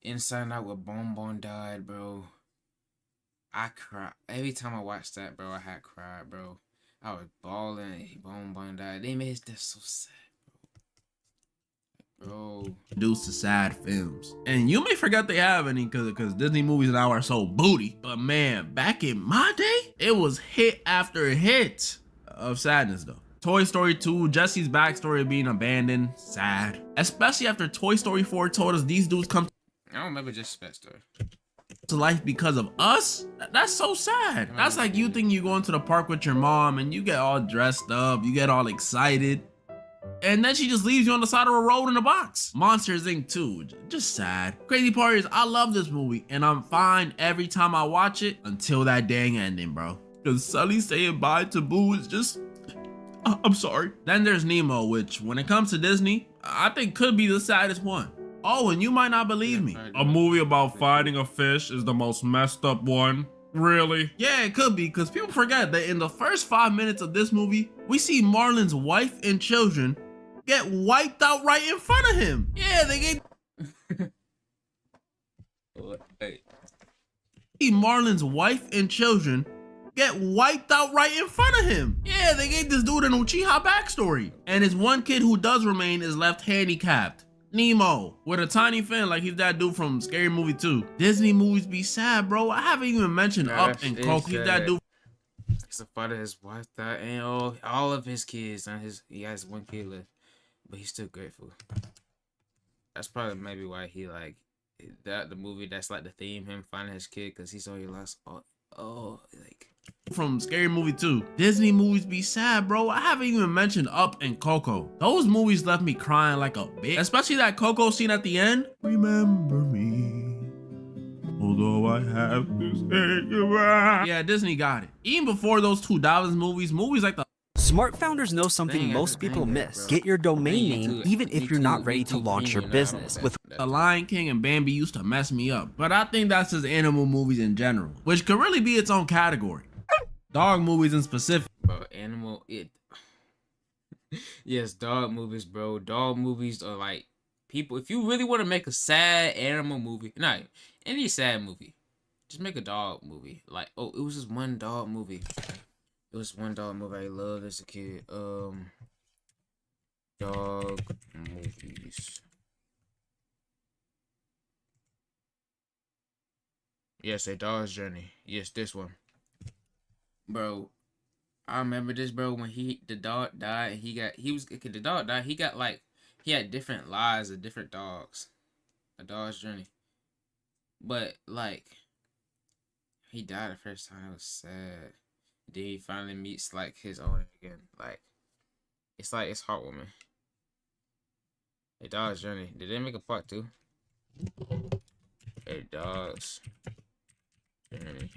Inside Out where Bon died, bro. I cried. Every time I watched that, bro, I had cried, bro. I was bawling. Bon died. They made this so sad, bro. Introduced to sad films. And you may forget they have any because Disney movies now are so booty. But man, back in my day, it was hit after hit of sadness though. Toy Story 2, Jesse's backstory of being abandoned, sad. Especially after Toy Story 4 told us these dudes come I don't remember Jesse's backstory to life because of us. That's so sad. That's like you think you go into the park with your mom and you get all dressed up, you get all excited, and then she just leaves you on the side of a road in a box. Monsters Inc. 2, just sad. Crazy part is I love this movie and I'm fine every time I watch it until that dang ending, bro. Because Sully saying bye to Boo is just, I'm sorry. Then there's Nemo, which when it comes to Disney, I think could be the saddest one. Oh, and you might not believe me. A movie about fighting a fish is the most messed up one. Really? Yeah, it could be, because people forget that in the first 5 minutes of this movie, we see Marlin's wife and children get wiped out right in front of him. Yeah, they get... See Marlin's wife and children get wiped out right in front of him. Yeah, they gave this dude an Uchiha backstory. And his one kid who does remain is left handicapped. Nemo, with a tiny fin like he's that dude from Scary Movie 2. Disney movies be sad, bro. I haven't even mentioned Up and Coke. He's that dude. It's the father, his wife died, and all of his kids, and he has one kid left, but he's still grateful. That's probably maybe why he like the movie. That's like the theme, him finding his kid, because he's already lost like. From Scary Movie 2. Disney movies be sad, bro. I haven't even mentioned Up and Coco. Those movies left me crying like a bitch. Especially that Coco scene at the end. Remember me, although I have to say goodbye. Yeah, Disney got it. Even before those 2000s movies like the Smart founders know something most people miss. Get your domain name even if you're not ready to launch your business. With The Lion King and Bambi used to mess me up, but I think that's just animal movies in general, which could really be its own category. Dog movies in specific. Bro, yes, dog movies, bro. Dog movies are like, people, if you really want to make a sad animal movie, not any sad movie, just make a dog movie. Like, oh, it was just one dog movie. It was one dog movie I loved as a kid. Dog movies. Yes, A Dog's Journey. Yes, this one. Bro, I remember this, bro, when the dog died and the dog died, he had different lives of different dogs. A Dog's Journey. But like, he died the first time. It was sad. Then he finally meets like his owner again. Like, it's heartwarming. A Dog's Journey. Did they make a part 2? A Dog's Journey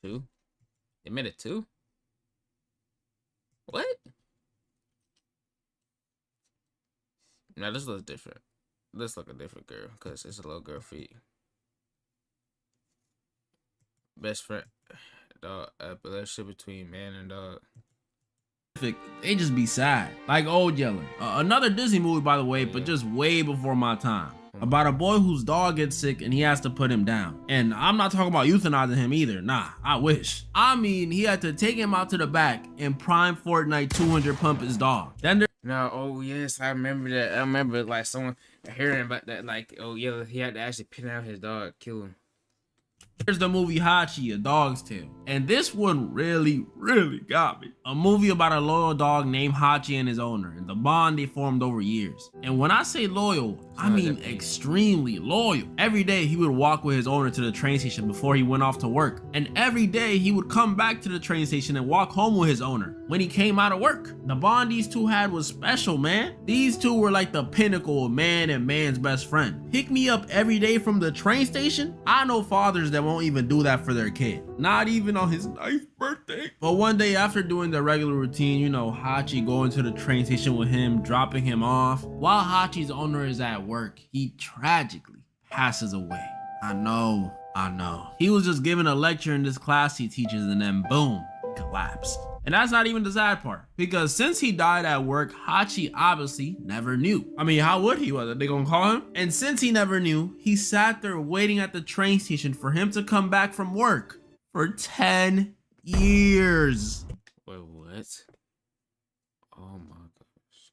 2? They made it 2? What? Now this looks different. This look a different girl because it's a little girl feet. Best friend, dog. A relationship between man and dog. They just be sad, like Old Yeller, another Disney movie, by the way, but just way before my time. About a boy whose dog gets sick and he has to put him down. And I'm not talking about euthanizing him either. Nah, I wish. I mean, he had to take him out to the back and prime Fortnite 200 pump his dog. Then there. No, oh yes, I remember that. I remember like someone hearing about that. Like, oh yeah, he had to actually pin out his dog, kill him. There's the movie Hachi, A Dog's Tale. And this one really, really got me. A movie about a loyal dog named Hachi and his owner, and the bond they formed over years. And when I say loyal, I mean extremely loyal. Every day he would walk with his owner to the train station before he went off to work. And every day he would come back to the train station and walk home with his owner when he came out of work. The bond these two had was special, man. These two were like the pinnacle of man and man's best friend. Pick me up every day from the train station. I know fathers that won't even do that for their kid. Not even on his 9th birthday. But one day after doing the regular routine, you know, Hachi going to the train station with him, dropping him off. While Hachi's owner is at work, he tragically passes away. I know. He was just giving a lecture in this class he teaches and then boom, collapsed. And that's not even the sad part, because since he died at work, Hachi obviously never knew. I mean, how would he? Was they gonna call him? And since he never knew, he sat there waiting at the train station for him to come back from work for 10 years. Wait, what? Oh my gosh.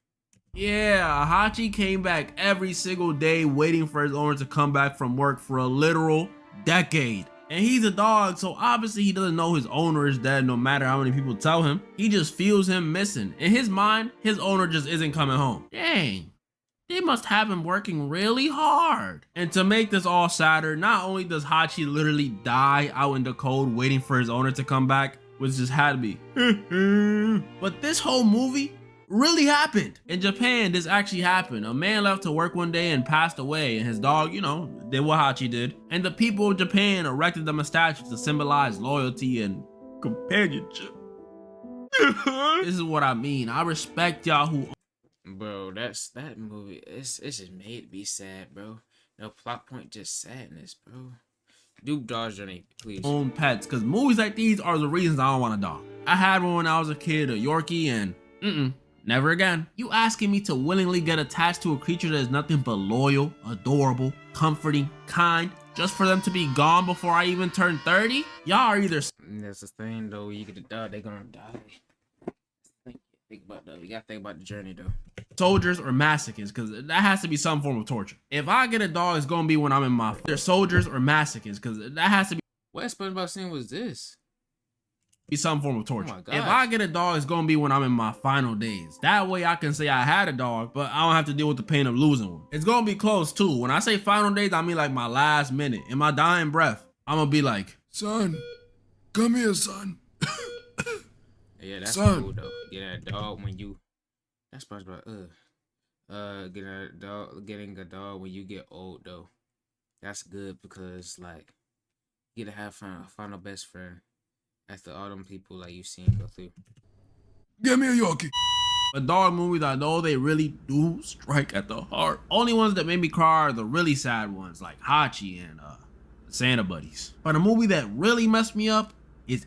Yeah, Hachi came back every single day waiting for his owner to come back from work for a literal decade. And he's a dog, so obviously he doesn't know his owner is dead no matter how many people tell him. He just feels him missing. In his mind, his owner just isn't coming home. Dang, they must have him working really hard. And to make this all sadder, not only does Hachi literally die out in the cold waiting for his owner to come back, which just had to be, but this whole movie really happened. In Japan, this actually happened. A man left to work one day and passed away, and his dog, you know, did what Hachi did. And the people of Japan erected them a statue to symbolize loyalty and companionship. This is what I mean. I respect y'all who. Bro, that movie. It's just made to be sad, bro. No plot point, just sadness, bro. Do Dog's Journey, please. Own pets, because movies like these are the reasons I don't want a dog. I had one when I was a kid, a Yorkie, and never again. You asking me to willingly get attached to a creature that is nothing but loyal, adorable, comforting, kind, just for them to be gone before I even turn 30? Y'all are either. That's the thing, though. You get a dog, they're gonna die. Think about that. You gotta think about the journey, though. Soldiers or masochists, because that has to be some form of torture. If I get a dog, it's gonna be when I'm in my. They're soldiers or masochists, because that has to be. What SpongeBob scene was this? Be some form of torture. Oh if I get a dog, it's gonna be when I'm in my final days. That way I can say I had a dog, but I don't have to deal with the pain of losing one. It's gonna be close too. When I say final days, I mean like my last minute. In my dying breath, I'm gonna be like, son, come here, son. Yeah, that's cool though. Getting a dog when you. That's SpongeBob. Getting a dog when you get old though. That's good because like, you get to have a final best friend. after all them people like you seen go through. Give me a Yorkie. But dog movies, I know they really do strike at the heart. Only ones that made me cry are the really sad ones like Hachi and Santa Buddies. But a movie that really messed me up is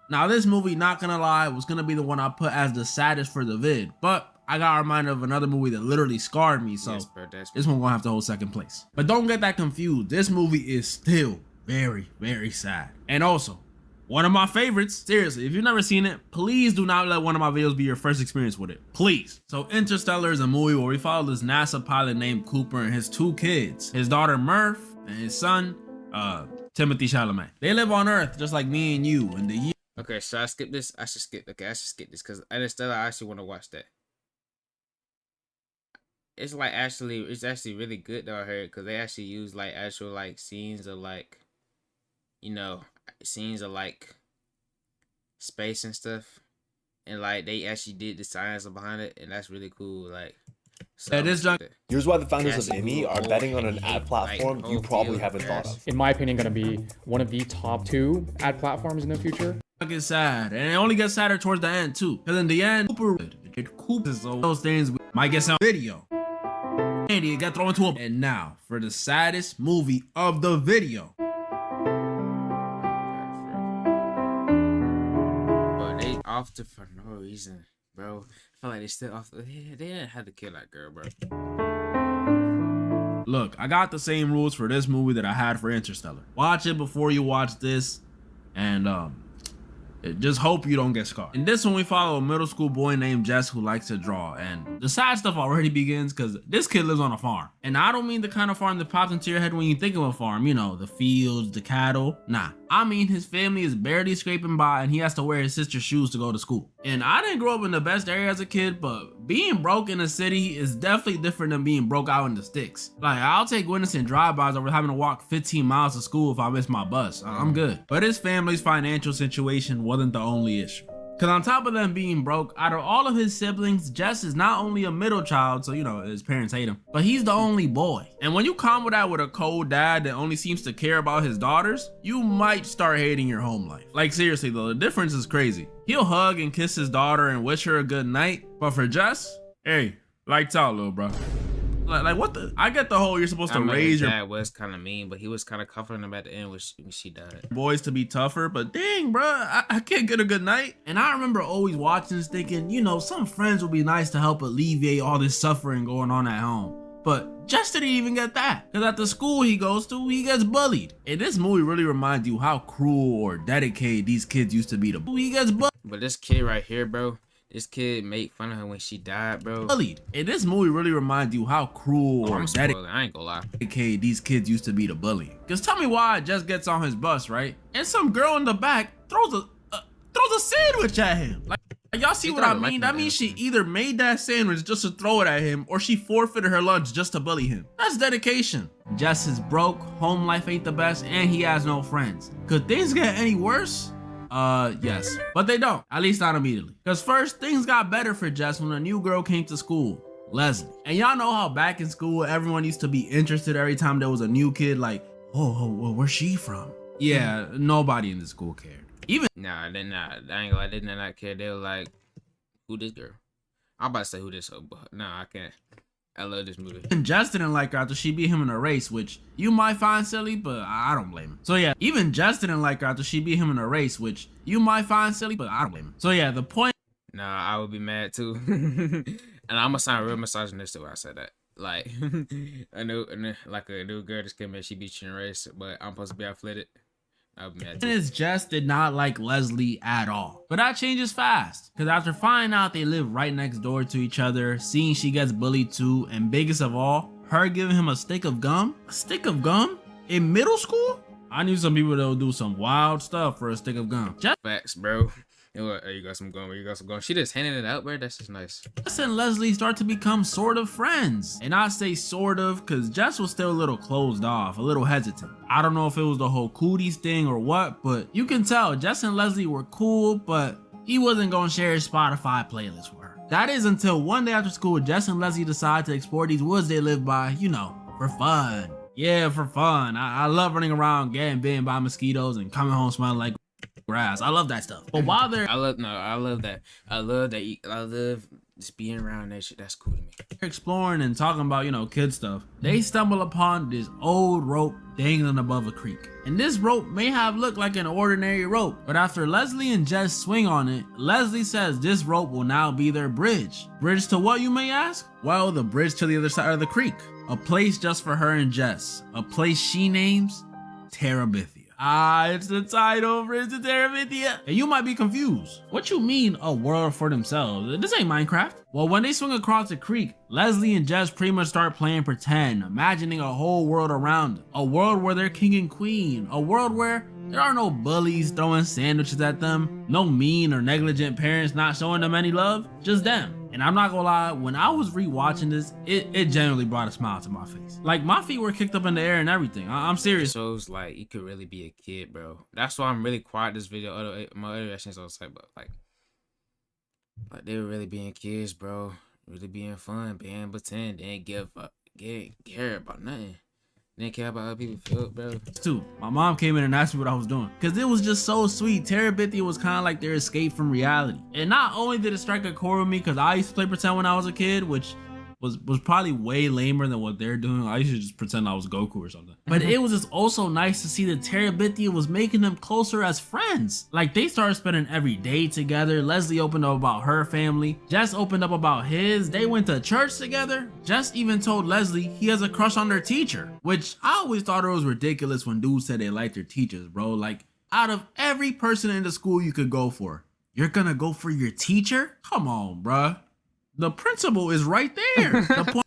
now this movie, not gonna lie, was gonna be the one I put as the saddest for the vid, but I got reminded of another movie that literally scarred me, so yes, bro, this one gonna have to hold second place. But don't get that confused, this movie is still very, very sad. And also, one of my favorites. Seriously, if you've never seen it, please do not let one of my videos be your first experience with it. Please. So Interstellar is a movie where we follow this NASA pilot named Cooper and his 2 kids, his daughter Murph and his son, Timothy Chalamet. They live on Earth just like me and you. And the year. Okay, so I skip this. I should skip. Okay, I should skip this because Interstellar. I actually want to watch that. It's like it's actually really good though. I heard because they actually use like actual like scenes of like, you know, scenes of like space and stuff, and like they actually did the science behind it, and that's really cool. Like, so here's why the founders of IMI are betting on an ad platform you probably haven't thought of. In my opinion, going to be one of the top 2 ad platforms in the future. Fucking sad, and it only gets sadder towards the end too. Because in the end, Cooper is those things we might get some video. And he got thrown into a. And now for the saddest movie of the video. Off for no reason, bro. I feel like they still off. They didn't have to kill that girl, bro. Look, I got the same rules for this movie that I had for Interstellar. Watch it before you watch this, and just hope you don't get scarred. In this one, we follow a middle school boy named Jess who likes to draw, and the sad stuff already begins because this kid lives on a farm. And I don't mean the kind of farm that pops into your head when you think of a farm, you know, the fields, the cattle. Nah, I mean his family is barely scraping by and he has to wear his sister's shoes to go to school. And I didn't grow up in the best area as a kid, but being broke in a city is definitely different than being broke out in the sticks. Like, I'll take witnessing drive-bys over having to walk 15 miles to school if I miss my bus. I'm good. But his family's financial situation wasn't the only issue. Cause on top of them being broke, out of all of his siblings, Jess is not only a middle child, so you know, his parents hate him, but he's the only boy. And when you combo that with a cold dad that only seems to care about his daughters, you might start hating your home life. Like seriously though, the difference is crazy. He'll hug and kiss his daughter and wish her a good night, but for Jess, hey, lights out, little bro. Like what the? I get the whole you're supposed to raise your dad was kind of mean, but he was kind of comforting him at the end when she died. Boys to be tougher, but dang, bro, I can't get a good night. And I remember always watching this thinking, you know, some friends would be nice to help alleviate all this suffering going on at home. But Jess didn't even get that. Because at the school he goes to, he gets bullied. And this movie really reminds you how cruel or dedicated these kids used to be to. He gets bullied. But this kid right here, bro. This kid made fun of her when she died, bro. Bullied. And this movie really reminds you how cruel or dedicated. I ain't gonna lie. These kids used to be to bullying. Cause tell me why Jess gets on his bus, right? And some girl in the back throws a sandwich at him. Like y'all see what I mean? That means she either made that sandwich just to throw it at him, or she forfeited her lunch just to bully him. That's dedication. Jess is broke, home life ain't the best, and he has no friends. Could things get any worse? Yes, but they don't, at least not immediately. Cause first, things got better for Jess when a new girl came to school, Leslie. And y'all know how back in school, everyone used to be interested every time there was a new kid, like, oh, where's she from? Yeah, nobody in the school cared. Even I ain't gonna lie, they did not care. They were like, who this girl? I'm about to say who this, but nah, I can't. I love this movie. And Jess didn't like her after she beat him in a race, which you might find silly, but I don't blame him. So yeah, even Jess didn't like her after she beat him in a race, which you might find silly, but I don't blame him. So yeah, the point. Nah, I would be mad too. And I'm gonna sound real misogynistic when I say that. Like, a new girl just came in, she beat you in a race, but I'm supposed to be athletic. Jess did not like Leslie at all. But that changes fast. Because after finding out they live right next door to each other, seeing she gets bullied too, and biggest of all, her giving him a stick of gum? A stick of gum? In middle school? I knew some people that would do some wild stuff for a stick of gum. Facts, bro. You got some gum, you got some gum. She just handing it out, bro. That's just nice. Jess and Leslie start to become sort of friends. And I say sort of because Jess was still a little closed off, a little hesitant. I don't know if it was the whole cooties thing or what, but you can tell Jess and Leslie were cool, but he wasn't gonna share his Spotify playlist with her. That is until one day after school, Jess and Leslie decide to explore these woods they live by, you know, for fun. Yeah, for fun. I love running around, getting bitten by mosquitoes, and coming home smelling like grass. I love that stuff. But while they're I love that. I love just being around that shit. That's cool to me. exploring and talking about, you know, kid stuff, they stumble upon this old rope dangling above a creek. And this rope may have looked like an ordinary rope, but after Leslie and Jess swing on it, Leslie says this rope will now be their bridge. Bridge to what, you may ask? Well, the bridge to the other side of the creek. A place just for her and Jess. A place she names Terabithia. Ah, it's the title, Bridge to Terabithia. And you might be confused. What you mean a world for themselves? This ain't Minecraft. Well, when they swing across the creek, Leslie and Jess pretty much start playing pretend, imagining a whole world around them. A world where they're king and queen. A world where there are no bullies throwing sandwiches at them. No mean or negligent parents not showing them any love. Just them. And I'm not gonna lie, when I was rewatching this, it genuinely brought a smile to my face. Like, my feet were kicked up in the air and everything. I'm serious. Shows like you could really be a kid, bro. That's why I'm really quiet this video. My other reactions all say, but like they were really being kids, bro. Really being fun, being pretend. They didn't care about nothing. Didn't care about how people feel, bro. Too. My mom came in and asked me what I was doing, because it was just so sweet. Terabithia was kind of like their escape from reality. And not only did it strike a chord with me, because I used to play pretend when I was a kid, which was probably way lamer than what they're doing. I used to just pretend I was Goku or something. But it was just also nice to see that Terabithia was making them closer as friends. Like, they started spending every day together. Leslie opened up about her family. Jess opened up about his. They went to church together. Jess even told Leslie he has a crush on their teacher, which I always thought it was ridiculous when dudes said they liked their teachers, bro. Like, out of every person in the school you could go for, you're gonna go for your teacher? Come on, bruh. The principal is right there. The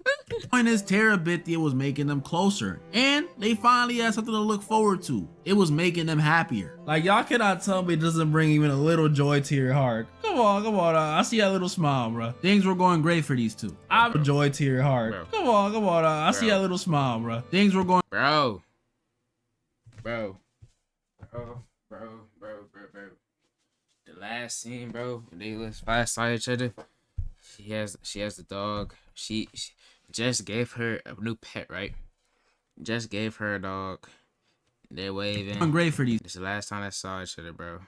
point is, Terabithia was making them closer, and they finally had something to look forward to. It was making them happier. Like, y'all cannot tell me it doesn't bring even a little joy to your heart. Come on. I see that little smile, bro. Things were going great for these two. I brought joy to your heart. Bro. Come on. I see that little smile, bro. Things were going. Bro. The last scene, bro. When they was fight side each other. She has the dog. She just gave her a new pet, right? Just gave her a dog. They're waving. I'm great for these. It's the last time I saw each other, bro.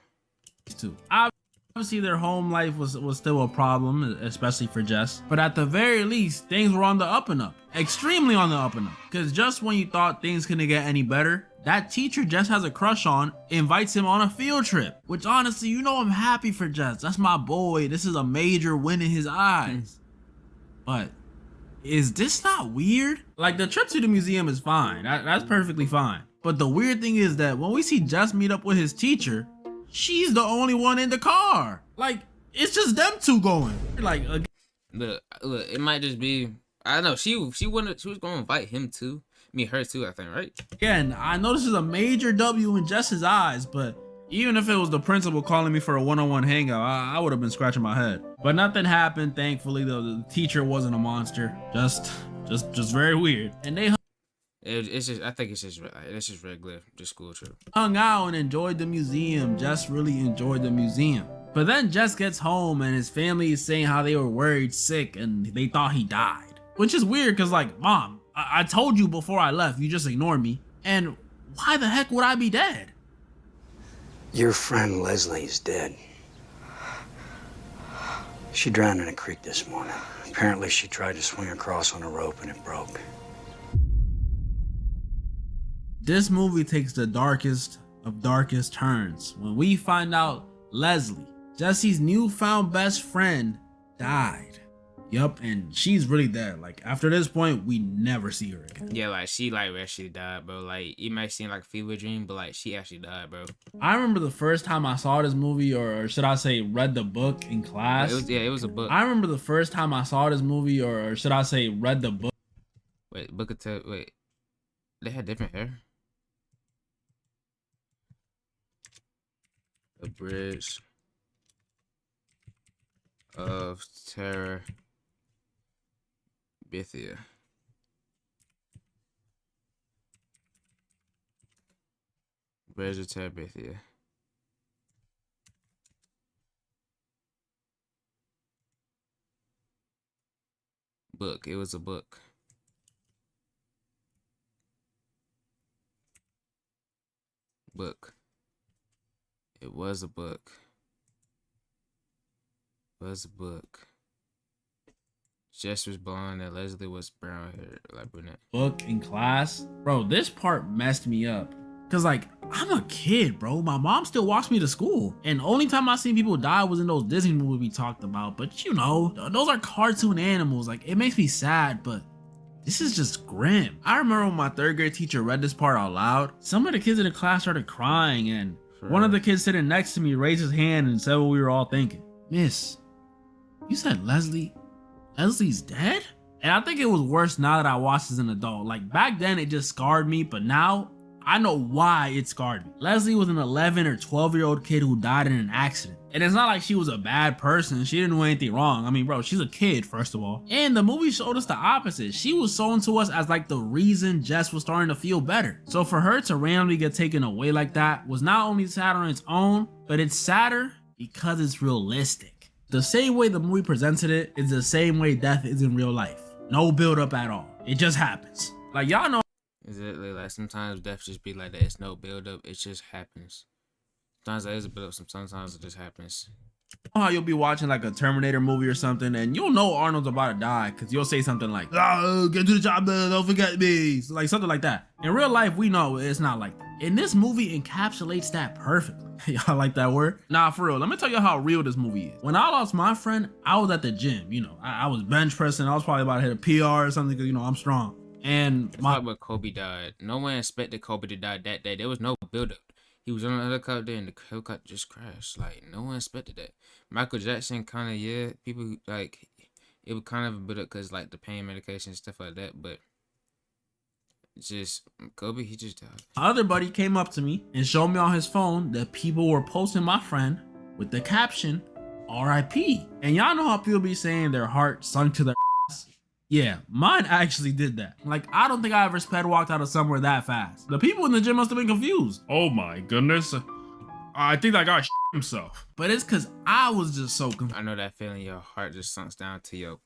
Too. Obviously, their home life was still a problem, especially for Jess. But at the very least, things were on the up and up. Extremely on the up and up. Because just when you thought things couldn't get any better, that teacher Jess has a crush on invites him on a field trip. Which honestly, you know, I'm happy for Jess. That's my boy. This is a major win in his eyes. But is this not weird? Like, the trip to the museum is fine. That's perfectly fine. But the weird thing is that when we see Jess meet up with his teacher, she's the only one in the car. Like, it's just them two going. Like, look, it might just be. I don't know. She was gonna invite him too. Her too, I think, right? Again, I know this is a major W in Jess's eyes, but even if it was the principal calling me for a one-on-one hangout, I would have been scratching my head. But nothing happened, thankfully. The teacher wasn't a monster. Just very weird. And they it's just regular, just school trip. Hung out and enjoyed the museum. Jess really enjoyed the museum. But then Jess gets home and his family is saying how they were worried sick and they thought he died. Which is weird because, like, Mom, I told you before I left, you just ignored me. And why the heck would I be dead? Your friend Leslie is dead. She drowned in a creek this morning. Apparently she tried to swing across on a rope and it broke. This movie takes the darkest of darkest turns when we find out Leslie, Jesse's newfound best friend, died. Yup, and she's really dead. Like, after this point, we never see her again. Yeah, like, she, like, actually died, bro. Like, it might seem like a fever dream, but, like, she actually died, bro. I remember the first time I saw this movie, or should I say read the book in class. It was a book. I remember the first time I saw this movie, or should I say read the book. Wait, wait. They had different hair? The Bridge of Terror. Bithia. Bridge of Terabithia. Book. It was a book. Book. It was a book. It was a book. Jess was blonde and Leslie was brown hair, like brunette. Book in class, bro. This part messed me up. Cause like I'm a kid, bro. My mom still walks me to school, and only time I seen people die was in those Disney movies we talked about. But you know, those are cartoon animals. Like it makes me sad, but this is just grim. I remember when my 3rd grade teacher read this part out loud. Some of the kids in the class started crying, and one of the kids sitting next to me raised his hand and said what we were all thinking. Miss, you said Leslie's dead? And I think it was worse now that I watched as an adult. Like back then it just scarred me, but now I know why it scarred me. Leslie was an 11 or 12-year-old kid who died in an accident. And it's not like she was a bad person. She didn't do anything wrong. I mean, bro, she's a kid, first of all. And the movie showed us the opposite. She was sold to us as like the reason Jess was starting to feel better. So for her to randomly get taken away like that was not only sad on its own, but it's sadder because it's realistic. The same way the movie presented it is the same way death is in real life. No build up at all. It just happens. Like y'all know. Exactly, like sometimes death just be like that. It's no build up, it just happens. Sometimes there is a build up, sometimes it just happens. How you'll be watching like a Terminator movie or something, and you'll know Arnold's about to die because you'll say something like, "Oh, get to the job, don't forget me," like something like that. In real life, we know it's not like that. And this movie encapsulates that perfectly. Y'all like that word? Nah, for real. Let me tell you how real this movie is. When I lost my friend, I was at the gym. You know, I was bench pressing. I was probably about to hit a PR or something because you know I'm strong. And when Kobe died, no one expected Kobe to die that day. There was no build up. He was on the helicopter and the helicopter just crashed. Like no one expected that. Michael Jackson kind of people like it was kind of a build up because like the pain medication and stuff like that. But just Kobe, he just died. My other buddy came up to me and showed me on his phone that people were posting my friend with the caption "R.I.P." And y'all know how people be saying their heart sunk to their ass? Yeah, mine actually did that. Like, I don't think I ever sped walked out of somewhere that fast. The people in the gym must have been confused. Oh my goodness. I think that guy himself. But it's because I was just so confused. I know that feeling. Your heart just sunks down to your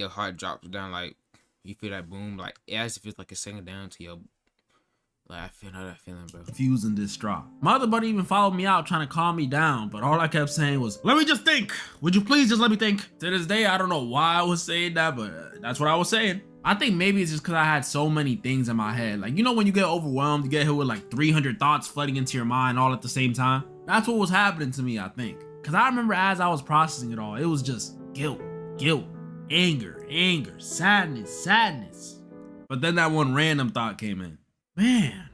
heart drops down. Like you feel that boom. Like it actually feels like it's sinking down to your. Like I know that feeling, bro. Confused and distraught. My other buddy even followed me out trying to calm me down, but all I kept saying was, "Let me just think. Would you please just let me think?" To this day, I don't know why I was saying that, but that's what I was saying. I think maybe it's just because I had so many things in my head. Like, you know when you get overwhelmed, you get hit with like 300 thoughts flooding into your mind all at the same time? That's what was happening to me, I think. Because I remember as I was processing it all, it was just guilt, anger, sadness. But then that one random thought came in. Man,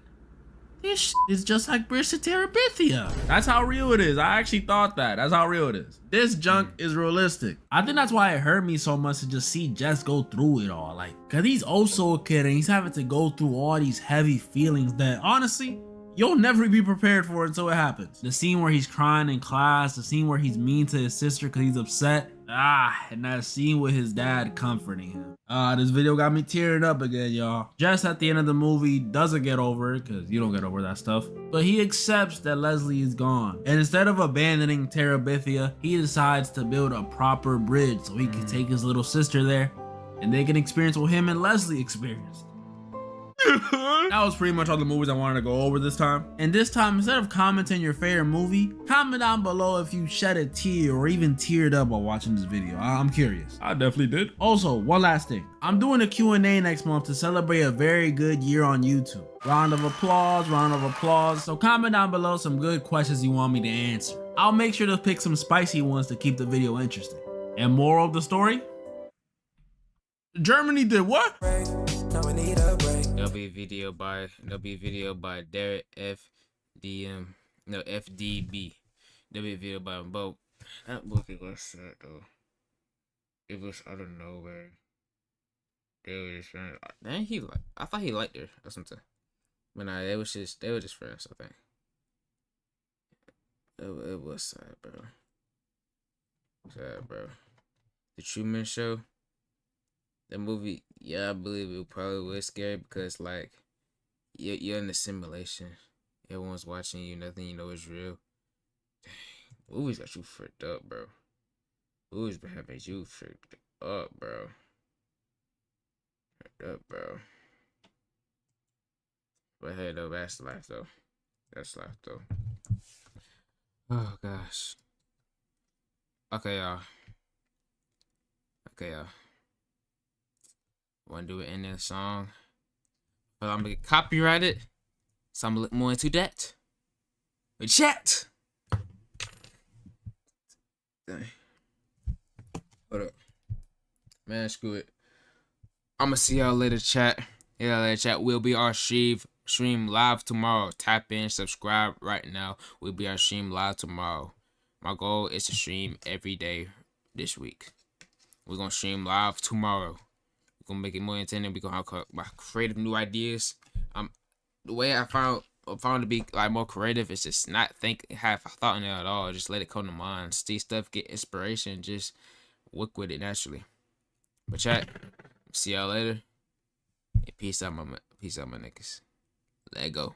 this is just like Terabithia. That's how real it is. I actually thought that. That's how real it is. This junk is realistic. I think that's why it hurt me so much to just see Jess go through it all. Like, cause he's also a kid and he's having to go through all these heavy feelings that honestly, you'll never be prepared for until it happens. The scene where he's crying in class, the scene where he's mean to his sister because he's upset. And that scene with his dad comforting him. This video got me tearing up again, y'all. Jess at the end of the movie doesn't get over it, because you don't get over that stuff. But he accepts that Leslie is gone. And instead of abandoning Terabithia, he decides to build a proper bridge so he can take his little sister there and they can experience what him and Leslie experienced. That was pretty much all the movies I wanted to go over this time. And this time, instead of commenting your favorite movie, comment down below if you shed a tear or even teared up while watching this video. I'm curious. I definitely did. Also, one last thing. I'm doing a Q&A next month to celebrate a very good year on YouTube. Round of applause. So comment down below some good questions you want me to answer. I'll make sure to pick some spicy ones to keep the video interesting. And moral of the story? Germany did what? There'll be a video by Derek FDB. There'll be a video by him. But that movie was sad though. It was out of nowhere. They were just friends. Then I thought he liked her or something. But nah, they were just friends, I think. It was sad, bro. Sad, bro. The Truman Show. The movie, yeah, I believe it probably was scary because, like, you're in a simulation. Everyone's watching you. Nothing you know is real. Dang, movies got you freaked up, bro. Movies been having you freaked up, bro. Freaked up, bro. But hey, though, that's life, though. That's life though. Oh gosh. Okay, y'all. Want to do it in this song? But I'm gonna get copyrighted, so I'm gonna look more into that. But chat. Dang. Hold up, man. Screw it. I'm gonna see y'all later, chat. Yeah, later, chat. We'll be our stream live tomorrow. Tap in, subscribe right now. We'll be our stream live tomorrow. My goal is to stream every day this week. We're gonna stream live tomorrow. We're gonna make it more intense. We're gonna have my creative new ideas. The way I found to be like more creative is just not have a thought in it at all. Just let it come to mind. See stuff, get inspiration, just work with it naturally. But chat, see y'all later. And peace out, my niggas. Let go.